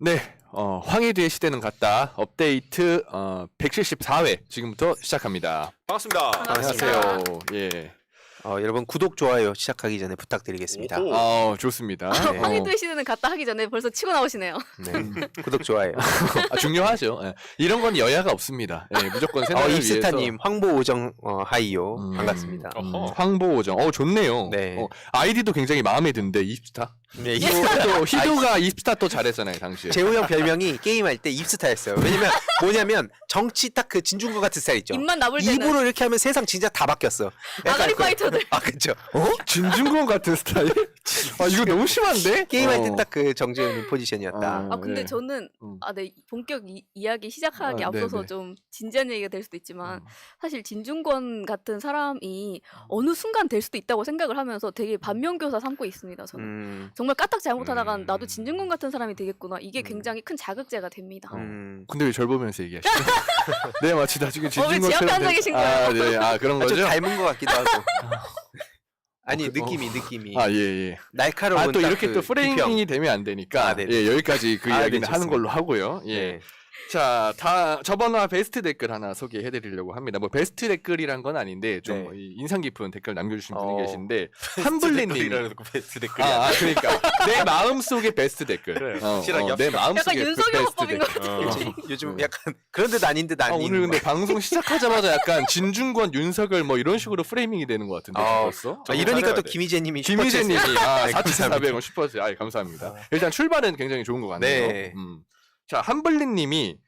네, 황희두의 시대는 갔다. 업데이트 174회 지금부터 시작합니다. 반갑습니다. 안녕하세요. 예. 여러분 구독, 좋아요 시작하기 전에 부탁드리겠습니다. 오호. 좋습니다. 네. 황희두의 시대는 갔다 하기 전에 벌써 치고 나오시네요. 네. 구독, 좋아요. 중요하죠. 예. 이런 건 여야가 없습니다. 예, 무조건 새날을 입스타님, 황보오정 하이요. 음. 반갑습니다. 어허. 황보오정. 좋네요. 네. 아이디도 굉장히 마음에 드는데 입스타. 네, 희도가 입스타 또 잘했잖아요 당시에. 재호 형 별명이 게임할 때 입스타였어요. 왜냐면 뭐냐면 정치 딱 그 진중권 같은 스타일 있죠. 입만 나불 때는 입으로 이렇게 하면 세상 진짜 다 바뀌었어. 약간 아가리 파이터들. 그렇죠. 진중권 같은 스타일? 이거 너무 심한데? 게임할 때 딱 그 정재훈 포지션이었다. 근데 네. 저는 네, 본격 이야기 시작하기 앞서서 네네. 좀 진지한 얘기가 될 수도 있지만 사실 진중권 같은 사람이 어느 순간 될 수도 있다고 생각을 하면서 되게 반면교사 삼고 있습니다. 저는 정말 까딱 잘못하다가 나도 진중권 같은 사람이 되겠구나. 이게 굉장히 큰 자극제가 됩니다. 근데 왜 절 보면서 얘기하시죠? 네, 마치 나중에 왜 진중권처럼 제 앞에 앉아 계신 거예요? 네, 그런 좀 거죠? 닮은 것 같기도 하고. 아니 느낌이. 예. 날카로운 또 딱 이렇게 그 또 프레이밍이 되면 안 되니까 네네. 예, 여기까지 그 이야기는 네, 하는 좋습니다. 걸로 하고요. 예. 네. 자, 저번화 베스트 댓글 하나 소개해드리려고 합니다. 뭐 베스트 댓글이란 건 아닌데 좀 네. 인상 깊은 댓글 남겨주신 분이 계신데 댓글이라 한블리님. 해놓고 베스트 댓글이야. 그러니까 내 마음속의 베스트 댓글. 그래, 확실하게 내 합시다. 마음속의 약간 윤석열 법인 것 댓글. 그치? 요즘 약간 그런 듯 아닌 듯 아닌. 오늘 근데 방송 시작하자마자 약간 진중권, 윤석열 뭐 이런 식으로 프레이밍이 되는 것 같은데 벌써. 이러니까 또 잘해야 돼. 김희재님이 김희재님이 감사합니다. 4,400원 슈퍼챗. 감사합니다. 일단 출발은 굉장히 좋은 것 같네요. 네. 자, 한블리님이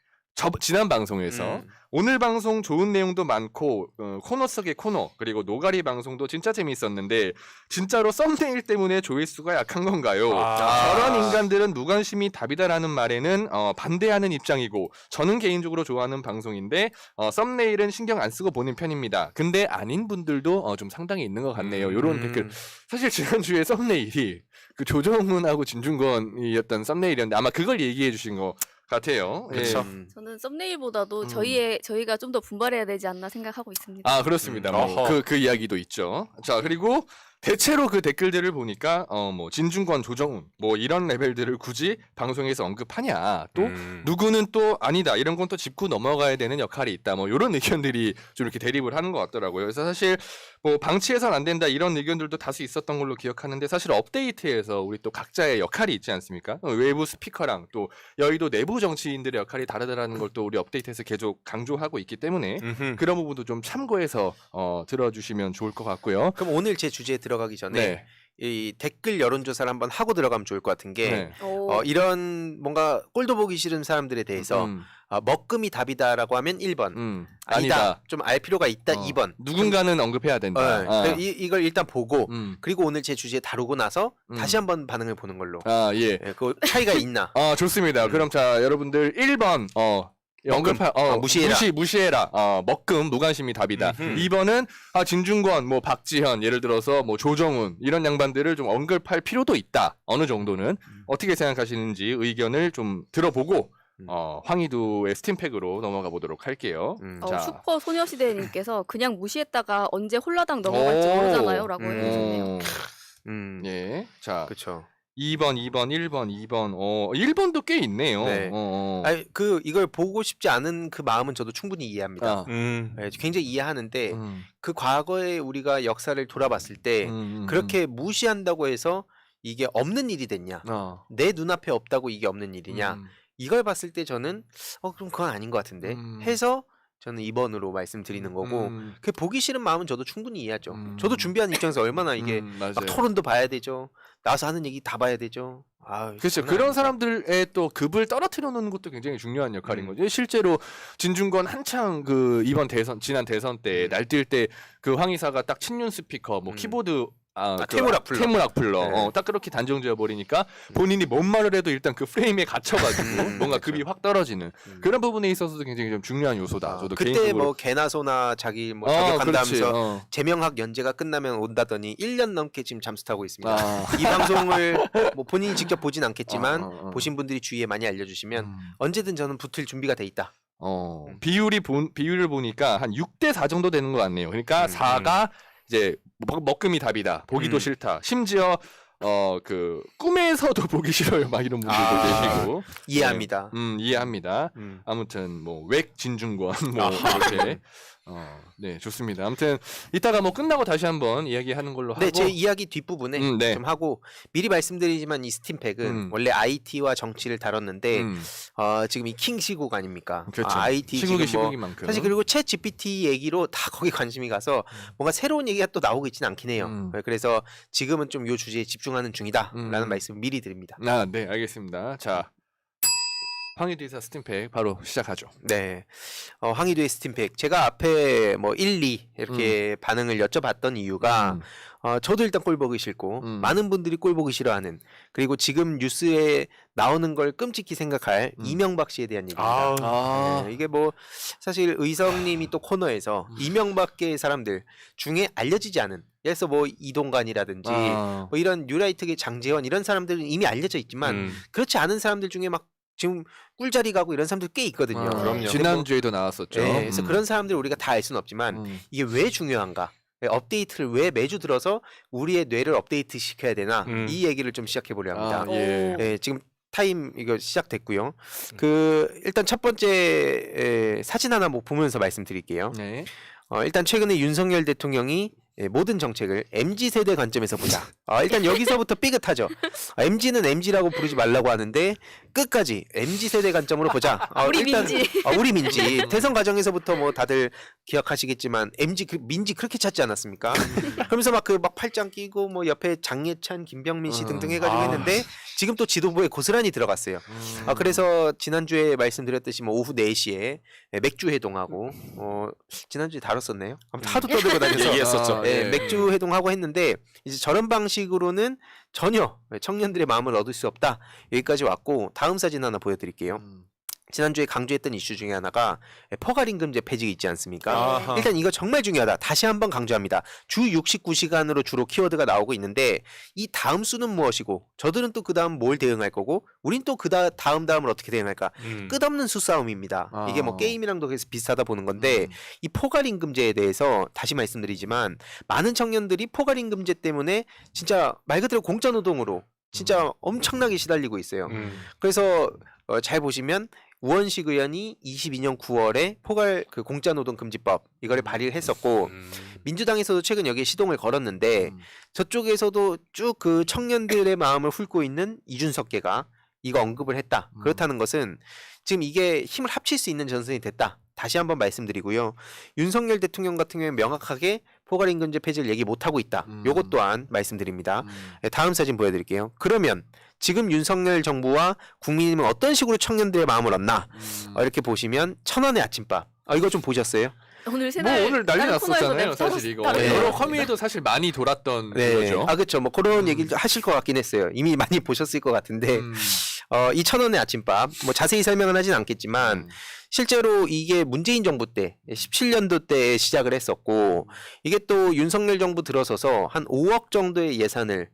지난 방송에서 오늘 방송 좋은 내용도 많고 코너 속의 코너 그리고 노가리 방송도 진짜 재미있었는데 진짜로 썸네일 때문에 조회수가 약한 건가요? 저런 인간들은 무관심이 답이다라는 말에는 반대하는 입장이고 저는 개인적으로 좋아하는 방송인데 썸네일은 신경 안 쓰고 보는 편입니다. 근데 아닌 분들도 좀 상당히 있는 것 같네요. 이런 댓글. 사실 지난주에 썸네일이 그 조정훈하고 진중권이었던 썸네일이었는데 아마 그걸 얘기해 주신 거 같아요. 그렇죠. 저는 썸네일보다도 저희가 좀 더 분발해야 되지 않나 생각하고 있습니다. 그렇습니다. 어허. 그 이야기도 있죠. 자, 그리고 대체로 그 댓글들을 보니까 뭐 진중권, 조정훈 뭐 이런 레벨들을 굳이 방송에서 언급하냐. 또 누구는 또 아니다. 이런 건 또 짚고 넘어가야 되는 역할이 있다. 뭐 이런 의견들이 좀 이렇게 대립을 하는 것 같더라고요. 그래서 사실 뭐 방치해서는 안 된다 이런 의견들도 다수 있었던 걸로 기억하는데 사실 업데이트에서 우리 또 각자의 역할이 있지 않습니까? 외부 스피커랑 또 여의도 내부 정치인들의 역할이 다르다라는 걸 또 우리 업데이트에서 계속 강조하고 있기 때문에 그런 부분도 좀 참고해서 들어주시면 좋을 것 같고요. 그럼 오늘 제 주제에 들어가기 전에 네. 이 댓글 여론조사를 한번 하고 들어가면 좋을 것 같은 게 네. 이런 뭔가 꼴도 보기 싫은 사람들에 대해서 먹금이 답이다라고 하면 1번 아니다. 좀 알 필요가 있다 2번 누군가는 언급해야 된다. 이걸 일단 보고 그리고 오늘 제 주제 다루고 나서 다시 한번 반응을 보는 걸로. 예. 그 차이가 있나? 좋습니다. 그럼 자, 여러분들 1번 무시해라. 먹금 무관심이 답이다. 2번은 진중권, 뭐 박지현, 예를 들어서 뭐 조정훈 이런 양반들을 좀 언급할 필요도 있다. 어느 정도는 어떻게 생각하시는지 의견을 좀 들어보고 황희두의 스팀팩으로 넘어가 보도록 할게요. 자. 슈퍼 소녀시대님께서 그냥 무시했다가 언제 홀라당 넘어갈지 모르잖아요라고 해주셨네요. 예. 자. 그렇죠. 2번, 1번, 2번. 1번도 꽤 있네요. 네. 아니 이걸 보고 싶지 않은 그 마음은 저도 충분히 이해합니다. 네, 굉장히 이해하는데 그 과거에 우리가 역사를 돌아봤을 때 그렇게 무시한다고 해서 이게 없는 일이 됐냐? 내 눈앞에 없다고 이게 없는 일이냐? 이걸 봤을 때 저는 그럼 그건 아닌 것 같은데 해서 저는 2번으로 말씀드리는 거고 그 보기 싫은 마음은 저도 충분히 이해하죠. 저도 준비하는 입장에서 얼마나 이게 막 토론도 봐야 되죠. 나와서 하는 얘기 다 봐야 되죠. 그렇죠. 그런 사람들의 또 급을 떨어뜨려 놓는 것도 굉장히 중요한 역할인 거죠. 실제로 진중권 한창 그 지난 대선 때 날뛸 때 그 황희사가 딱 친윤 스피커 뭐 키보드 태물 악플러. 네. 딱 그렇게 단정지어 버리니까 본인이 뭔 말을 해도 일단 그 프레임에 갇혀가지고 뭔가 급이 확 떨어지는 그런 부분에 있어서도 굉장히 좀 중요한 요소다. 저도 그때 개인적으로 뭐 개나소나 자기 뭐 저격한다면서 그렇지. 재명학 연재가 끝나면 온다더니 1년 넘게 지금 잠수 타고 있습니다. 이 방송을 뭐 본인이 직접 보진 않겠지만 보신 분들이 주위에 많이 알려주시면 언제든 저는 붙을 준비가 돼 있다. 비율을 보니까 한 6대4 정도 되는 것 같네요. 그러니까 4가 이제 먹금이 답이다. 보기도 싫다. 심지어 그 꿈에서도 보기 싫어요. 막 이런 분들도 계시고 이해합니다. 이해합니다. 아무튼 뭐 웩 진중권 뭐 이렇게 네 좋습니다. 아무튼 이따가 뭐 끝나고 다시 한번 이야기하는 걸로 하고 네, 제 이야기 뒷부분에 네. 좀 하고 미리 말씀드리지만 이 스팀팩은 원래 IT와 정치를 다뤘는데 지금 이 킹 시국 아닙니까? 그렇죠. IT 시국이 지금 뭐 시국이만큼 사실 그리고 챗 GPT 얘기로 다 거기 관심이 가서 뭔가 새로운 얘기가 또 나오고 있지는 않긴 해요. 그래서 지금은 좀 이 주제에 집중하는 중이다라는 말씀 미리 드립니다. 네 알겠습니다. 자 황희대사 스팀팩 바로 시작하죠. 네, 황희도의 스팀팩 제가 앞에 뭐 1, 2 이렇게 반응을 여쭤봤던 이유가 저도 일단 꼴 보기 싫고 많은 분들이 꼴 보기 싫어하는 그리고 지금 뉴스에 나오는 걸 끔찍히 생각할 이명박 씨에 대한 얘기입니다. 네, 이게 뭐 사실 의성님이 또 코너에서 이명박계의 사람들 중에 알려지지 않은 그래서 뭐 이동관이라든지 뭐 이런 뉴라이트계 장재원 이런 사람들은 이미 알려져 있지만 그렇지 않은 사람들 중에 막 지금 꿀자리 가고 이런 사람들 꽤 있거든요. 그럼요. 지난주에도 나왔었죠. 네, 그래서 그런 사람들 우리가 다 알 수는 없지만 이게 왜 중요한가? 업데이트를 왜 매주 들어서 우리의 뇌를 업데이트 시켜야 되나? 이 얘기를 좀 시작해 보려 합니다. 예. 네, 지금 타임 이거 시작됐고요. 그 일단 첫 번째 사진 하나 뭐 보면서 말씀드릴게요. 네. 일단 최근에 윤석열 대통령이 모든 정책을 MZ 세대 관점에서 보자. 일단 여기서부터 삐끗하죠. MZ는 MZ라고 부르지 말라고 하는데 끝까지 MZ 세대 관점으로 보자. 우리 일단, 민지. 우리 민지. 대선 과정에서부터 뭐 다들 기억하시겠지만 MZ 민지 그렇게 찾지 않았습니까? 그러면서 막 그 막 팔짱 끼고 뭐 옆에 장예찬, 김병민 씨 등등 해가지고 했는데 지금 또 지도부에 고스란히 들어갔어요. 그래서 지난주에 말씀드렸듯이 뭐 오후 4시에 맥주 회동하고 지난주에 다뤘었네요. 아무튼 하도 떠들고 다녀서 얘기했었죠. 네, 맥주 회동하고 했는데 이제 저런 방식으로는 전혀 청년들의 마음을 얻을 수 없다. 여기까지 왔고 다음 사진 하나 보여드릴게요. 지난주에 강조했던 이슈 중에 하나가 포괄임금제 폐지 있지 않습니까? 아하. 일단 이거 정말 중요하다. 다시 한번 강조합니다. 주 69시간으로 주로 키워드가 나오고 있는데 이 다음 수는 무엇이고 저들은 또 그 다음 뭘 대응할 거고 우린 또 그 다음을 어떻게 대응할까? 끝없는 수싸움입니다. 이게 뭐 게임이랑도 그래서 비슷하다 보는 건데 이 포괄임금제에 대해서 다시 말씀드리지만 많은 청년들이 포괄임금제 때문에 진짜 말 그대로 공짜노동으로 진짜 엄청나게 시달리고 있어요. 그래서 잘 보시면 우원식 의원이 22년 9월에 포괄 그 공짜노동 금지법 이거를 발의를 했었고 민주당에서도 최근 여기에 시동을 걸었는데 저쪽에서도 쭉 그 청년들의 마음을 훑고 있는 이준석계가 이거 언급을 했다. 그렇다는 것은 지금 이게 힘을 합칠 수 있는 전선이 됐다. 다시 한번 말씀드리고요. 윤석열 대통령 같은 경우에 명확하게 포괄임금제 폐지를 얘기 못하고 있다. 요것 또한 말씀드립니다. 다음 사진 보여드릴게요. 그러면 지금 윤석열 정부와 국민의힘은 어떤 식으로 청년들의 마음을 얻나? 이렇게 보시면 1,000원의 아침밥. 이거 좀 보셨어요? 오늘 뭐 새날 오늘 난리 났었잖아요. 사실 이거 네. 여러 커뮤니티도 사실 많이 돌았던 거죠. 그렇죠. 뭐 그런 얘기를 하실 것 같긴 했어요. 이미 많이 보셨을 것 같은데 이 1,000원의 아침밥 뭐 자세히 설명은 하진 않겠지만 실제로 이게 문재인 정부 때 17년도 때 시작을 했었고 이게 또 윤석열 정부 들어서서 한 5억 정도의 예산을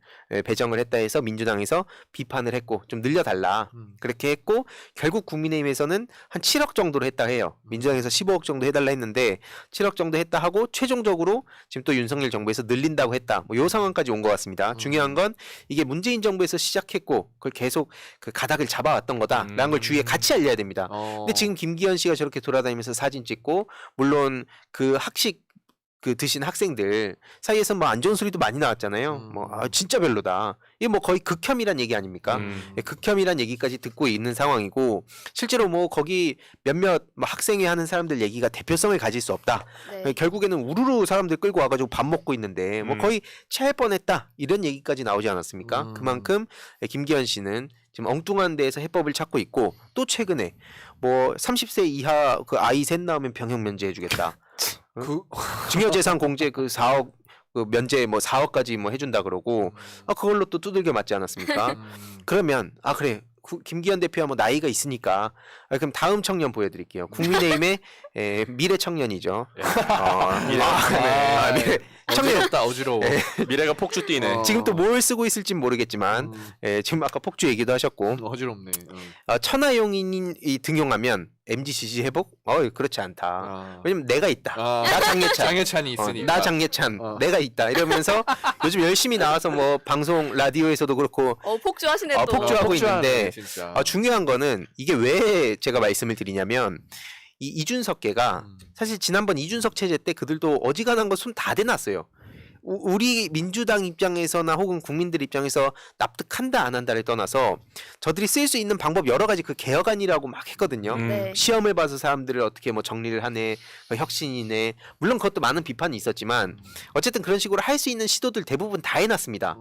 배정을 했다 해서 민주당에서 비판을 했고 좀 늘려달라 그렇게 했고 결국 국민의힘에서는 한 7억 정도로 했다 해요. 민주당에서 15억 정도 해달라 했는데 7억 정도 했다 하고 최종적으로 지금 또 윤석열 정부에서 늘린다고 했다. 뭐 요 상황까지 온 것 같습니다. 중요한 건 이게 문재인 정부에서 시작했고 그걸 계속 그 가닥을 잡아왔던 거다라는 걸 주위에 같이 알려야 됩니다. 근데 지금 김기현 씨가 저렇게 돌아다니면서 사진 찍고 물론 그 학식 그 드신 학생들 사이에서 뭐 안 좋은 소리도 많이 나왔잖아요. 뭐 진짜 별로다. 이게 뭐 거의 극혐이란 얘기 아닙니까? 극혐이란 얘기까지 듣고 있는 상황이고 실제로 뭐 거기 몇몇 뭐 학생회 하는 사람들 얘기가 대표성을 가질 수 없다. 네. 결국에는 우르르 사람들 끌고 와가지고 밥 먹고 있는데 뭐 거의 체할 뻔했다 이런 얘기까지 나오지 않았습니까? 그만큼 김기현 씨는 지금 엉뚱한 데에서 해법을 찾고 있고 또 최근에 뭐 30세 이하 그 아이 셋 나오면 병역 면제해주겠다. 증여재산 공제 그 4억 그 면제 뭐 4억까지 뭐 해준다 그러고 그걸로 또 두들겨 맞지 않았습니까? 그러면 그래 김기현 대표야 뭐 나이가 있으니까 그럼 다음 청년 보여드릴게요. 국민의힘의 미래 청년이죠. 미래 청년 어지럽다 어지러워. 미래가 폭주 뛰네. 지금 또 뭘 쓰고 있을진 모르겠지만 지금 아까 폭주 얘기도 하셨고 어지럽네. 천하용인이 등용하면 MG 지지 회복? 그렇지 않다. 어. 왜냐면 내가 있다. 어. 나 장예찬. 장혜찬이 있으니까. 나 장예찬. 어. 내가 있다. 이러면서 요즘 열심히 나와서 뭐 방송 라디오에서도 그렇고 폭주하시네 또. 폭주하고 폭주하네, 있는데 진짜. 중요한 거는 이게 왜 제가 말씀을 드리냐면 이 이준석계가 사실 지난번 이준석 체제 때 그들도 어지간한 거 손 다 대놨어요. 우리 민주당 입장에서나 혹은 국민들 입장에서 납득한다 안 한다를 떠나서 저들이 쓸 수 있는 방법 여러 가지 그 개혁안이라고 막 했거든요. 네. 시험을 봐서 사람들을 어떻게 뭐 정리를 하네, 혁신이네. 물론 그것도 많은 비판이 있었지만 어쨌든 그런 식으로 할 수 있는 시도들 대부분 다 해놨습니다.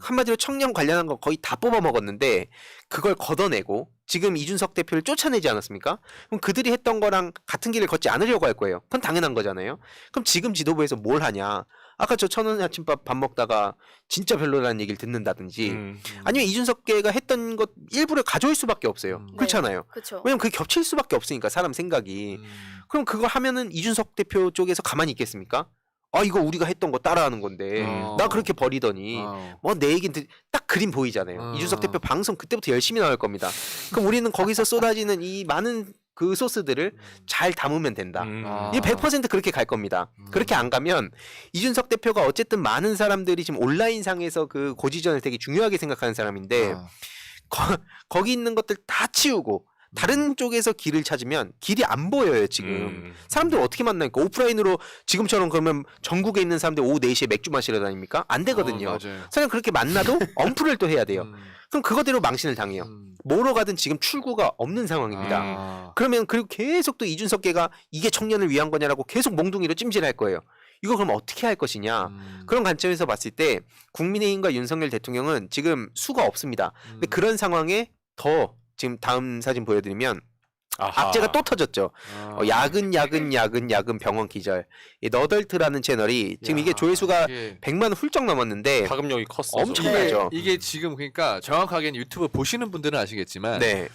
한마디로 청년 관련한 거 거의 다 뽑아 먹었는데 그걸 걷어내고 지금 이준석 대표를 쫓아내지 않았습니까? 그럼 그들이 했던 거랑 같은 길을 걷지 않으려고 할 거예요. 그건 당연한 거잖아요. 그럼 지금 지도부에서 뭘 하냐? 아까 저 1,000원 아침밥 밥 먹다가 진짜 별로라는 얘기를 듣는다든지 아니면 이준석계가 했던 것 일부를 가져올 수밖에 없어요. 그렇잖아요. 그렇죠. 왜냐면 그게 겹칠 수밖에 없으니까 사람 생각이. 그럼 그거 하면은 이준석 대표 쪽에서 가만히 있겠습니까? 이거 우리가 했던 거 따라하는 건데 나 그렇게 버리더니 뭐 내 얘기는 딱 그림 보이잖아요. 이준석 대표 방송 그때부터 열심히 나올 겁니다. 그럼 우리는 거기서 쏟아지는 이 많은 그 소스들을 잘 담으면 된다. 이게 100% 그렇게 갈 겁니다. 그렇게 안 가면 이준석 대표가 어쨌든 많은 사람들이 지금 온라인상에서 그 고지전을 되게 중요하게 생각하는 사람인데 거기 있는 것들 다 치우고 다른 쪽에서 길을 찾으면 길이 안 보여요 지금. 사람들 어떻게 만나니까 오프라인으로 지금처럼 그러면 전국에 있는 사람들 오후 4시에 맥주 마시러 다닙니까? 안 되거든요. 맞아요. 사실 그렇게 만나도 엄프를 또 해야 돼요. 그럼 그거대로 망신을 당해요. 뭐로 가든 지금 출구가 없는 상황입니다. 그러면 그리고 계속 또 이준석계가 이게 청년을 위한 거냐라고 계속 몽둥이로 찜질할 거예요. 이거 그럼 어떻게 할 것이냐. 그런 관점에서 봤을 때 국민의힘과 윤석열 대통령은 지금 수가 없습니다. 근데 그런 상황에 더 지금 다음 사진 보여드리면 악재가 또 터졌죠. 야근 병원 기절. 이 너덜트라는 채널이 지금 이게 조회수가 100만 훌쩍 넘었는데 파급력이 컸어. 엄청나죠. 이게 지금 그러니까 정확하게는 유튜브 보시는 분들은 아시겠지만 네.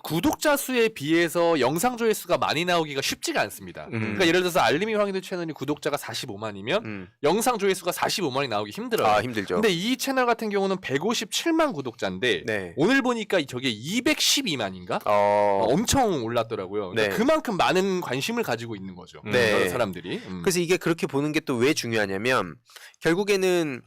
구독자 수에 비해서 영상 조회수가 많이 나오기가 쉽지가 않습니다. 그러니까 예를 들어서 알림이 황희도 채널이 구독자가 45만이면 영상 조회수가 45만이 나오기 힘들어요. 힘들죠. 근데 이 채널 같은 경우는 157만 구독자인데 네. 오늘 보니까 저게 212만인가? 엄청 올랐더라고요. 그러니까 네. 그만큼 많은 관심을 가지고 있는 거죠. 네. 여러 사람들이. 그래서 이게 그렇게 보는 게 또 왜 중요하냐면 결국에는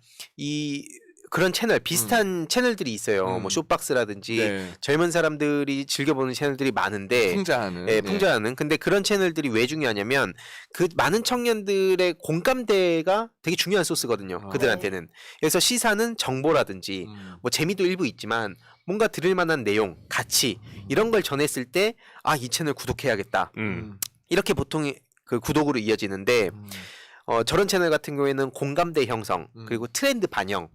그런 채널 비슷한 채널들이 있어요. 뭐 쇼박스라든지 네. 젊은 사람들이 즐겨보는 채널들이 많은데 풍자하는. 네, 풍자하는. 근데 그런 채널들이 왜 중요하냐면 그 많은 청년들의 공감대가 되게 중요한 소스거든요. 그들한테는. 그래서 시사는 정보라든지 뭐 재미도 일부 있지만 뭔가 들을 만한 내용, 가치 이런 걸 전했을 때 이 채널 구독해야겠다. 이렇게 보통 그 구독으로 이어지는데 저런 채널 같은 경우에는 공감대 형성 그리고 트렌드 반영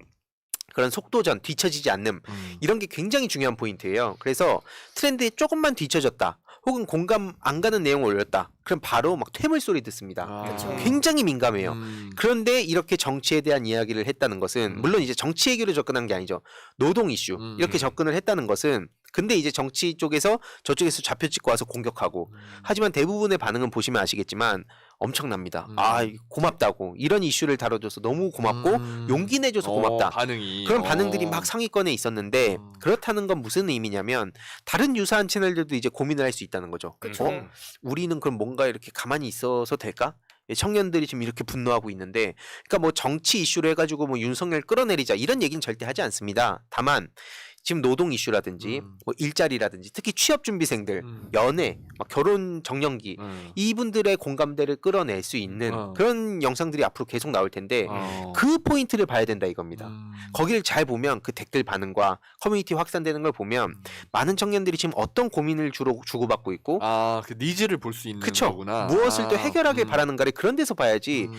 그런 속도전, 뒤처지지 않는 이런 게 굉장히 중요한 포인트예요. 그래서 트렌드에 조금만 뒤처졌다. 혹은 공감 안 가는 내용을 올렸다. 그럼 바로 막 퇴물 소리 듣습니다. 그쵸. 굉장히 민감해요. 그런데 이렇게 정치에 대한 이야기를 했다는 것은 물론 이제 정치 얘기로 접근한 게 아니죠. 노동 이슈 이렇게 접근을 했다는 것은 근데 이제 정치 쪽에서 저쪽에서 좌표 찍고 와서 공격하고 하지만 대부분의 반응은 보시면 아시겠지만 엄청납니다. 고맙다고 이런 이슈를 다뤄줘서 너무 고맙고 용기 내줘서 고맙다. 반응이. 그런 반응들이 막 상위권에 있었는데 그렇다는 건 무슨 의미냐면 다른 유사한 채널들도 이제 고민을 할 수 있다는 거죠. 그쵸. 우리는 그럼 뭔가 이렇게 가만히 있어서 될까? 청년들이 지금 이렇게 분노하고 있는데 그러니까 뭐 정치 이슈로 해가지고 뭐 윤석열 끌어내리자 이런 얘기는 절대 하지 않습니다. 다만 지금 노동 이슈라든지 뭐 일자리라든지 특히 취업준비생들 연애 막 결혼 정년기 이분들의 공감대를 끌어낼 수 있는 그런 영상들이 앞으로 계속 나올 텐데 그 포인트를 봐야 된다 이겁니다. 거기를 잘 보면 그 댓글 반응과 커뮤니티 확산되는 걸 보면 많은 청년들이 지금 어떤 고민을 주로 주고받고 있고 그 니즈를 볼 수 있는 그쵸. 거구나. 무엇을 또 해결하길 바라는가를 그런 데서 봐야지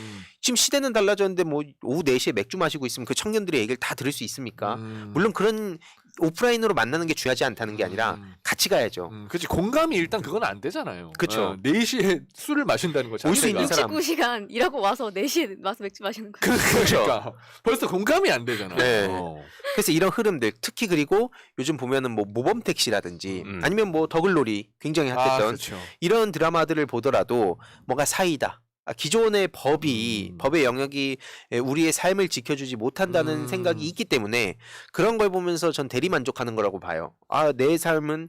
지금 시대는 달라졌는데 뭐 오후 4시에 맥주 마시고 있으면 그 청년들의 얘기를 다 들을 수 있습니까? 물론 그런 오프라인으로 만나는 게 중요하지 않다는 게 아니라 같이 가야죠. 그치 공감이 일단 그건 안 되잖아요. 그쵸. 4시에 술을 마신다는 거 올 수 있는 자체가. 사람. 69시간 일하고 와서 4시에 와서 맥주 마시는 거예요. 그러니까 벌써 공감이 안 되잖아. 네. 그래서 이런 흐름들 특히 그리고 요즘 보면은 뭐 모범 택시라든지 아니면 뭐 더글로리 굉장히 핫했던 그렇죠. 이런 드라마들을 보더라도 뭔가 사이다. 기존의 법의 영역이 우리의 삶을 지켜주지 못한다는 생각이 있기 때문에 그런 걸 보면서 전 대리만족하는 거라고 봐요. 내 삶은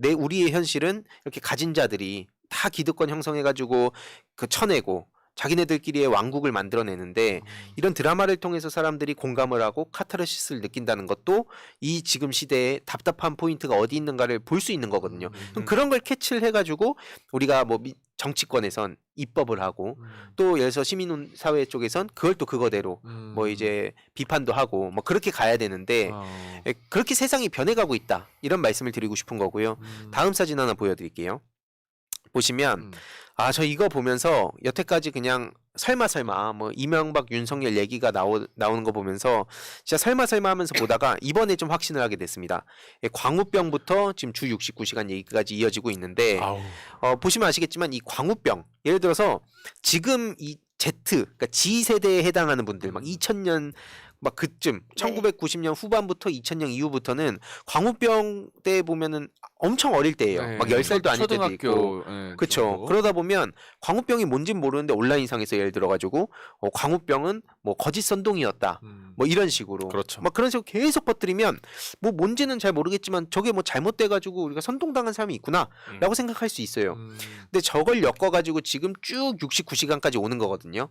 우리의 현실은 이렇게 가진 자들이 다 기득권 형성해가지고 그 쳐내고 자기네들끼리의 왕국을 만들어내는데 이런 드라마를 통해서 사람들이 공감을 하고 카타르시스를 느낀다는 것도 이 지금 시대에 답답한 포인트가 어디 있는가를 볼 수 있는 거거든요. 그럼 그런 걸 캐치를 해가지고 우리가 뭐 정치권에선 입법을 하고 또 예를 들어서 시민사회 쪽에선 그걸 또 그거대로 뭐 이제 비판도 하고 뭐 그렇게 가야 되는데 그렇게 세상이 변해가고 있다 이런 말씀을 드리고 싶은 거고요. 다음 사진 하나 보여드릴게요. 보시면 저 이거 보면서 여태까지 그냥 설마 뭐 이명박 윤석열 얘기가 나오는 거 보면서 진짜 설마 하면서 보다가 이번에 좀 확신을 하게 됐습니다. 광우병부터 지금 주 69시간 얘기까지 이어지고 있는데 보시면 아시겠지만 이 광우병 예를 들어서 지금 이 Z 그러니까 G 세대에 해당하는 분들 막 2000년 막 그쯤 1990년 후반부터 2000년 이후부터는 광우병 때 보면은 엄청 어릴 때예요. 막 10살도 아닐 때도 있고. 그렇죠. 그러다 보면 광우병이 뭔진 모르는데 온라인상에서 예를 들어 가지고 광우병은 뭐 거짓 선동이었다. 뭐 이런 식으로. 그렇죠. 막 그런 식으로 계속 퍼뜨리면 뭐 뭔지는 잘 모르겠지만 저게 뭐 잘못돼 가지고 우리가 선동당한 사람이 있구나라고 생각할 수 있어요. 근데 저걸 엮어 가지고 지금 쭉 69시간까지 오는 거거든요.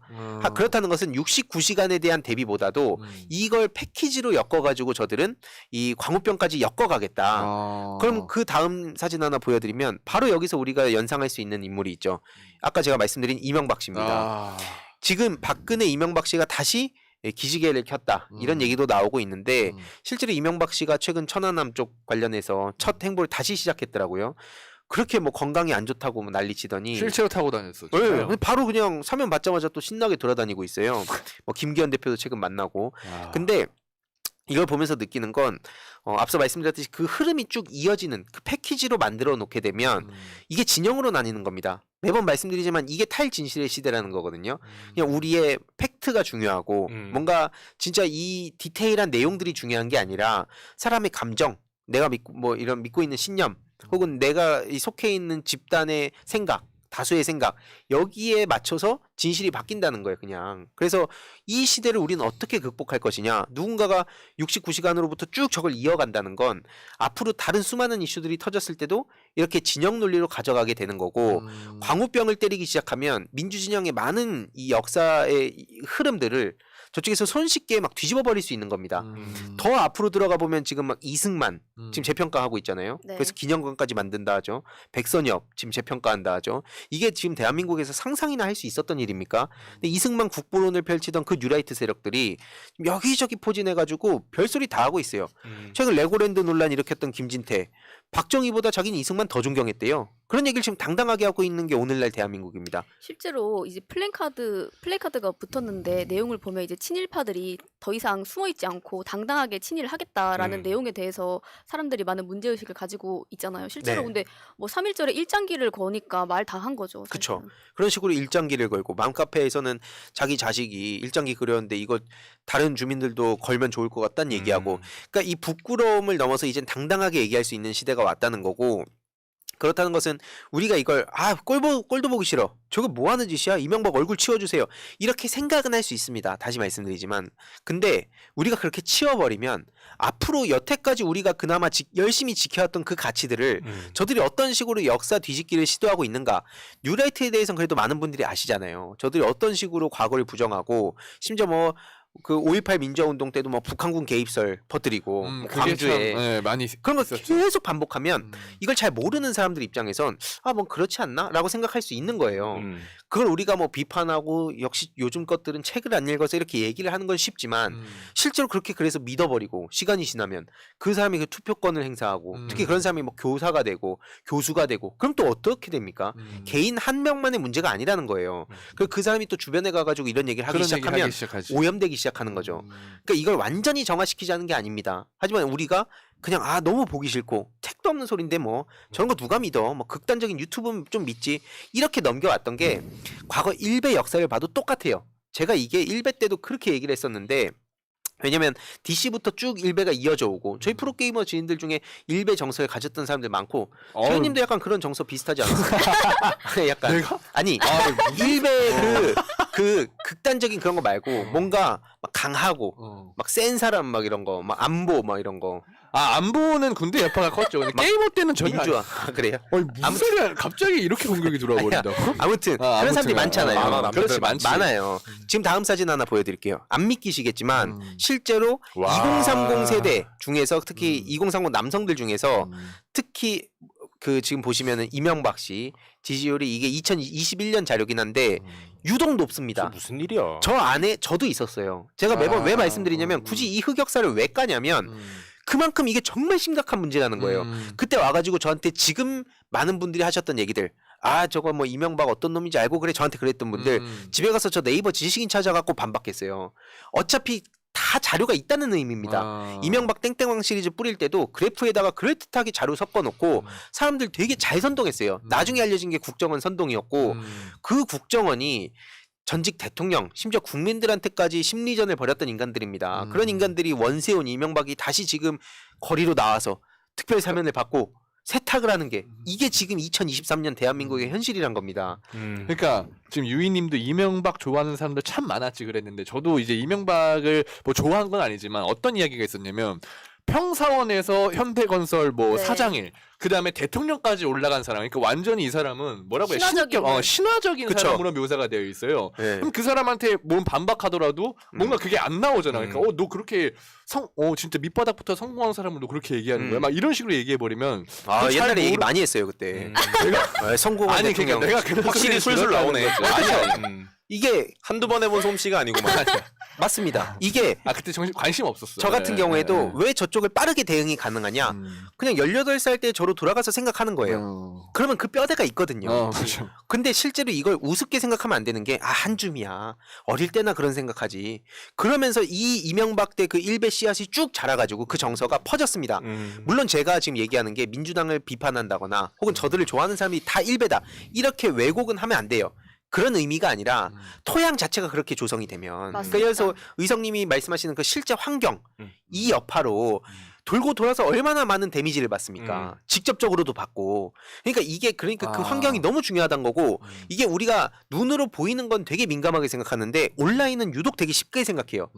그렇다는 것은 69시간에 대한 대비보다도 이걸 패키지로 엮어가지고 저들은 이 광우병까지 엮어가겠다. 그럼 그 다음 사진 하나 보여드리면 바로 여기서 우리가 연상할 수 있는 인물이 있죠. 아까 제가 말씀드린 이명박 씨입니다. 지금 박근혜 이명박 씨가 다시 기지개를 켰다. 이런 얘기도 나오고 있는데 실제로 이명박 씨가 최근 천안함 쪽 관련해서 첫 행보를 다시 시작했더라고요. 그렇게 뭐 건강이 안 좋다고 뭐 난리치더니 실제로 타고 다녔어. 네, 바로 그냥 사면 받자마자 또 신나게 돌아다니고 있어요. 뭐 김기현 대표도 최근 만나고. 근데 이걸 보면서 느끼는 건 앞서 말씀드렸듯이 그 흐름이 쭉 이어지는 그 패키지로 만들어 놓게 되면 이게 진영으로 나뉘는 겁니다. 매번 말씀드리지만 이게 탈진실의 시대라는 거거든요. 그냥 우리의 팩트가 중요하고 뭔가 진짜 이 디테일한 내용들이 중요한 게 아니라 사람의 감정, 내가 믿고 있는 신념 혹은 내가 속해 있는 집단의 생각, 다수의 생각 여기에 맞춰서 진실이 바뀐다는 거예요. 그냥. 그래서 이 시대를 우리는 어떻게 극복할 것이냐. 누군가가 69시간으로부터 쭉 저걸 이어간다는 건 앞으로 다른 수많은 이슈들이 터졌을 때도 이렇게 진영 논리로 가져가게 되는 거고 광우병을 때리기 시작하면 민주진영의 많은 이 역사의 흐름들을 저쪽에서 손쉽게 막 뒤집어 버릴 수 있는 겁니다. 더 앞으로 들어가 보면 지금 막 이승만 지금 재평가하고 있잖아요. 네. 그래서 기념관까지 만든다 하죠. 백선엽 지금 재평가한다 하죠. 이게 지금 대한민국에서 상상이나 할 수 있었던 일입니까? 근데 이승만 국부론을 펼치던 그 뉴라이트 세력들이 여기저기 포진해가지고 별소리 다 하고 있어요. 최근 레고랜드 논란 일으켰던 김진태, 박정희보다 자기는 이승만 더 존경했대요. 그런 얘기를 지금 당당하게 하고 있는 게 오늘날 대한민국입니다. 실제로 이제 플래카드가 붙었는데 내용을 보면 이제 친일파들이 더 이상 숨어 있지 않고 당당하게 친일을 하겠다라는 내용에 대해서 사람들이 많은 문제 의식을 가지고 있잖아요. 실제로 네. 근데 뭐 3.1절에 일장기를 거니까 말 다 한 거죠. 그렇죠. 그런 식으로 일장기를 걸고 맘카페에서는 자기 자식이 일장기 그렸는데 이거 다른 주민들도 걸면 좋을 것 같다는 얘기하고 그러니까 이 부끄러움을 넘어서 이젠 당당하게 얘기할 수 있는 시대가 왔다는 거고 그렇다는 것은 우리가 이걸 꼴도 보기 싫어. 저거 뭐 하는 짓이야? 이명박 얼굴 치워주세요. 이렇게 생각은 할 수 있습니다. 다시 말씀드리지만. 근데 우리가 그렇게 치워버리면 앞으로 여태까지 우리가 그나마 열심히 지켜왔던 그 가치들을 저들이 어떤 식으로 역사 뒤집기를 시도하고 있는가. 뉴라이트에 대해서는 그래도 많은 분들이 아시잖아요. 저들이 어떤 식으로 과거를 부정하고 심지어 뭐 그 5.18 민주화운동 때도 뭐 북한군 개입설 퍼뜨리고 뭐 광주에 많이 그런 거 있었죠. 계속 반복하면 이걸 잘 모르는 사람들 입장에선 뭐 그렇지 않나? 라고 생각할 수 있는 거예요. 그걸 우리가 뭐 비판하고 역시 요즘 것들은 책을 안 읽어서 이렇게 얘기를 하는 건 쉽지만 실제로 그렇게 그래서 믿어버리고 시간이 지나면 그 사람이 그 투표권을 행사하고 특히 그런 사람이 뭐 교사가 되고 교수가 되고 그럼 또 어떻게 됩니까? 개인 한 명만의 문제가 아니라는 거예요. 그 사람이 또 주변에 가가지고 이런 얘기를 하기 시작하면 오염되기 시작하는 거죠. 그러니까 이걸 완전히 정화시키자는 게 아닙니다. 하지만 우리가 그냥 너무 보기 싫고 책도 없는 소린데 뭐 저런 거 누가 믿어 뭐 극단적인 유튜브는 좀 믿지 이렇게 넘겨왔던 게 과거 일베 역사를 봐도 똑같아요. 제가 이게 일베 때도 그렇게 얘기를 했었는데 왜냐면 DC부터 쭉 일베가 이어져 오고 저희 프로게이머 지인들 중에 일베 정서를 가졌던 사람들 많고 최현님도 약간 그런 정서 비슷하지 않았어요? 약간 내가? 아니 일베 그 극단적인 그런 거 말고 뭔가 막 강하고 막 센 사람 막 이런 거 막 안보 막 이런 거 안보는 군대 여파가 컸죠. 근데 게이머 때는 전혀 민주화 그래요? 아니 무슨 소리야? 갑자기 이렇게 공격이 들어와 버린다. 아무튼 그런 아무튼, 사람들이 많잖아요. 많아, 그렇지, 많지. 많아요. 지금 다음 사진 하나 보여드릴게요. 안 믿기시겠지만 실제로 와. 2030 세대 중에서 특히 2030 남성들 중에서 특히 그 지금 보시면은 이명박 씨 지지율이 이게 2021년 자료긴 한데 유독 높습니다. 무슨 일이야? 저 안에 저도 있었어요. 제가 매번 왜 말씀드리냐면 굳이 이 흑역사를 왜 까냐면 그만큼 이게 정말 심각한 문제라는 거예요. 그때 와가지고 저한테 지금 많은 분들이 하셨던 얘기들 저거 뭐 이명박 어떤 놈인지 알고 그래 저한테 그랬던 분들 집에 가서 저 네이버 지식인 찾아갖고 반박했어요. 어차피 다 자료가 있다는 의미입니다. 이명박 땡땡왕 시리즈 뿌릴 때도 그래프에다가 그럴듯하게 자료 섞어놓고 사람들 되게 잘 선동했어요. 나중에 알려진 게 국정원 선동이었고 그 국정원이 전직 대통령 심지어 국민들한테까지 심리전을 벌였던 인간들입니다. 그런 인간들이 원세훈 이명박이 다시 지금 거리로 나와서 특별 사면을 받고 세탁을 하는 게 이게 지금 2023년 대한민국의 현실이란 겁니다. 그러니까 지금 유이님도 이명박 좋아하는 사람들 참 많았지 그랬는데 저도 이제 이명박을 뭐 좋아한 건 아니지만 어떤 이야기가 있었냐면 평사원에서 현대건설 뭐 네. 사장일 그다음에 대통령까지 올라간 사람 그러니까 완전히 이 사람은 뭐라고 해야 신화적인 신화적인 그쵸. 사람으로 묘사가 되어 있어요. 네. 그럼 그 사람한테 뭔 반박하더라도 뭔가 그게 안 나오잖아. 그러니까 너 그렇게 진짜 밑바닥부터 성공한 사람을 너 그렇게 얘기하는 거야. 막 이런 식으로 얘기해 버리면 옛날에 얘기 많이 했어요 그때. 성공한 아니 대통령. 그러니까 내가 확실히 술술 나오네. 아니야. 이게 한두 번 해본 솜씨가 아니구만. 맞습니다. 이게 그때 관심 없었어. 저 같은 경우에도 왜 저쪽을 빠르게 대응이 가능하냐? 그냥 18살 때 저로 돌아가서 생각하는 거예요. 그러면 그 뼈대가 있거든요. 그렇죠. 근데 실제로 이걸 우습게 생각하면 안 되는 게 한 줌이야. 어릴 때나 그런 생각하지. 그러면서 이 이명박 때 그 일베 씨앗이 쭉 자라가지고 그 정서가 퍼졌습니다. 물론 제가 지금 얘기하는 게 민주당을 비판한다거나 혹은 저들을 좋아하는 사람이 다 일베다. 이렇게 왜곡은 하면 안 돼요. 그런 의미가 아니라 토양 자체가 그렇게 조성이 되면 맞습니다. 그래서 의성님이 말씀하시는 그 실제 환경 이 여파로 돌고 돌아서 얼마나 많은 데미지를 받습니까? 직접적으로도 받고 그러니까 그 환경이 너무 중요하다는 거고 이게 우리가 눈으로 보이는 건 되게 민감하게 생각하는데 온라인은 유독 되게 쉽게 생각해요.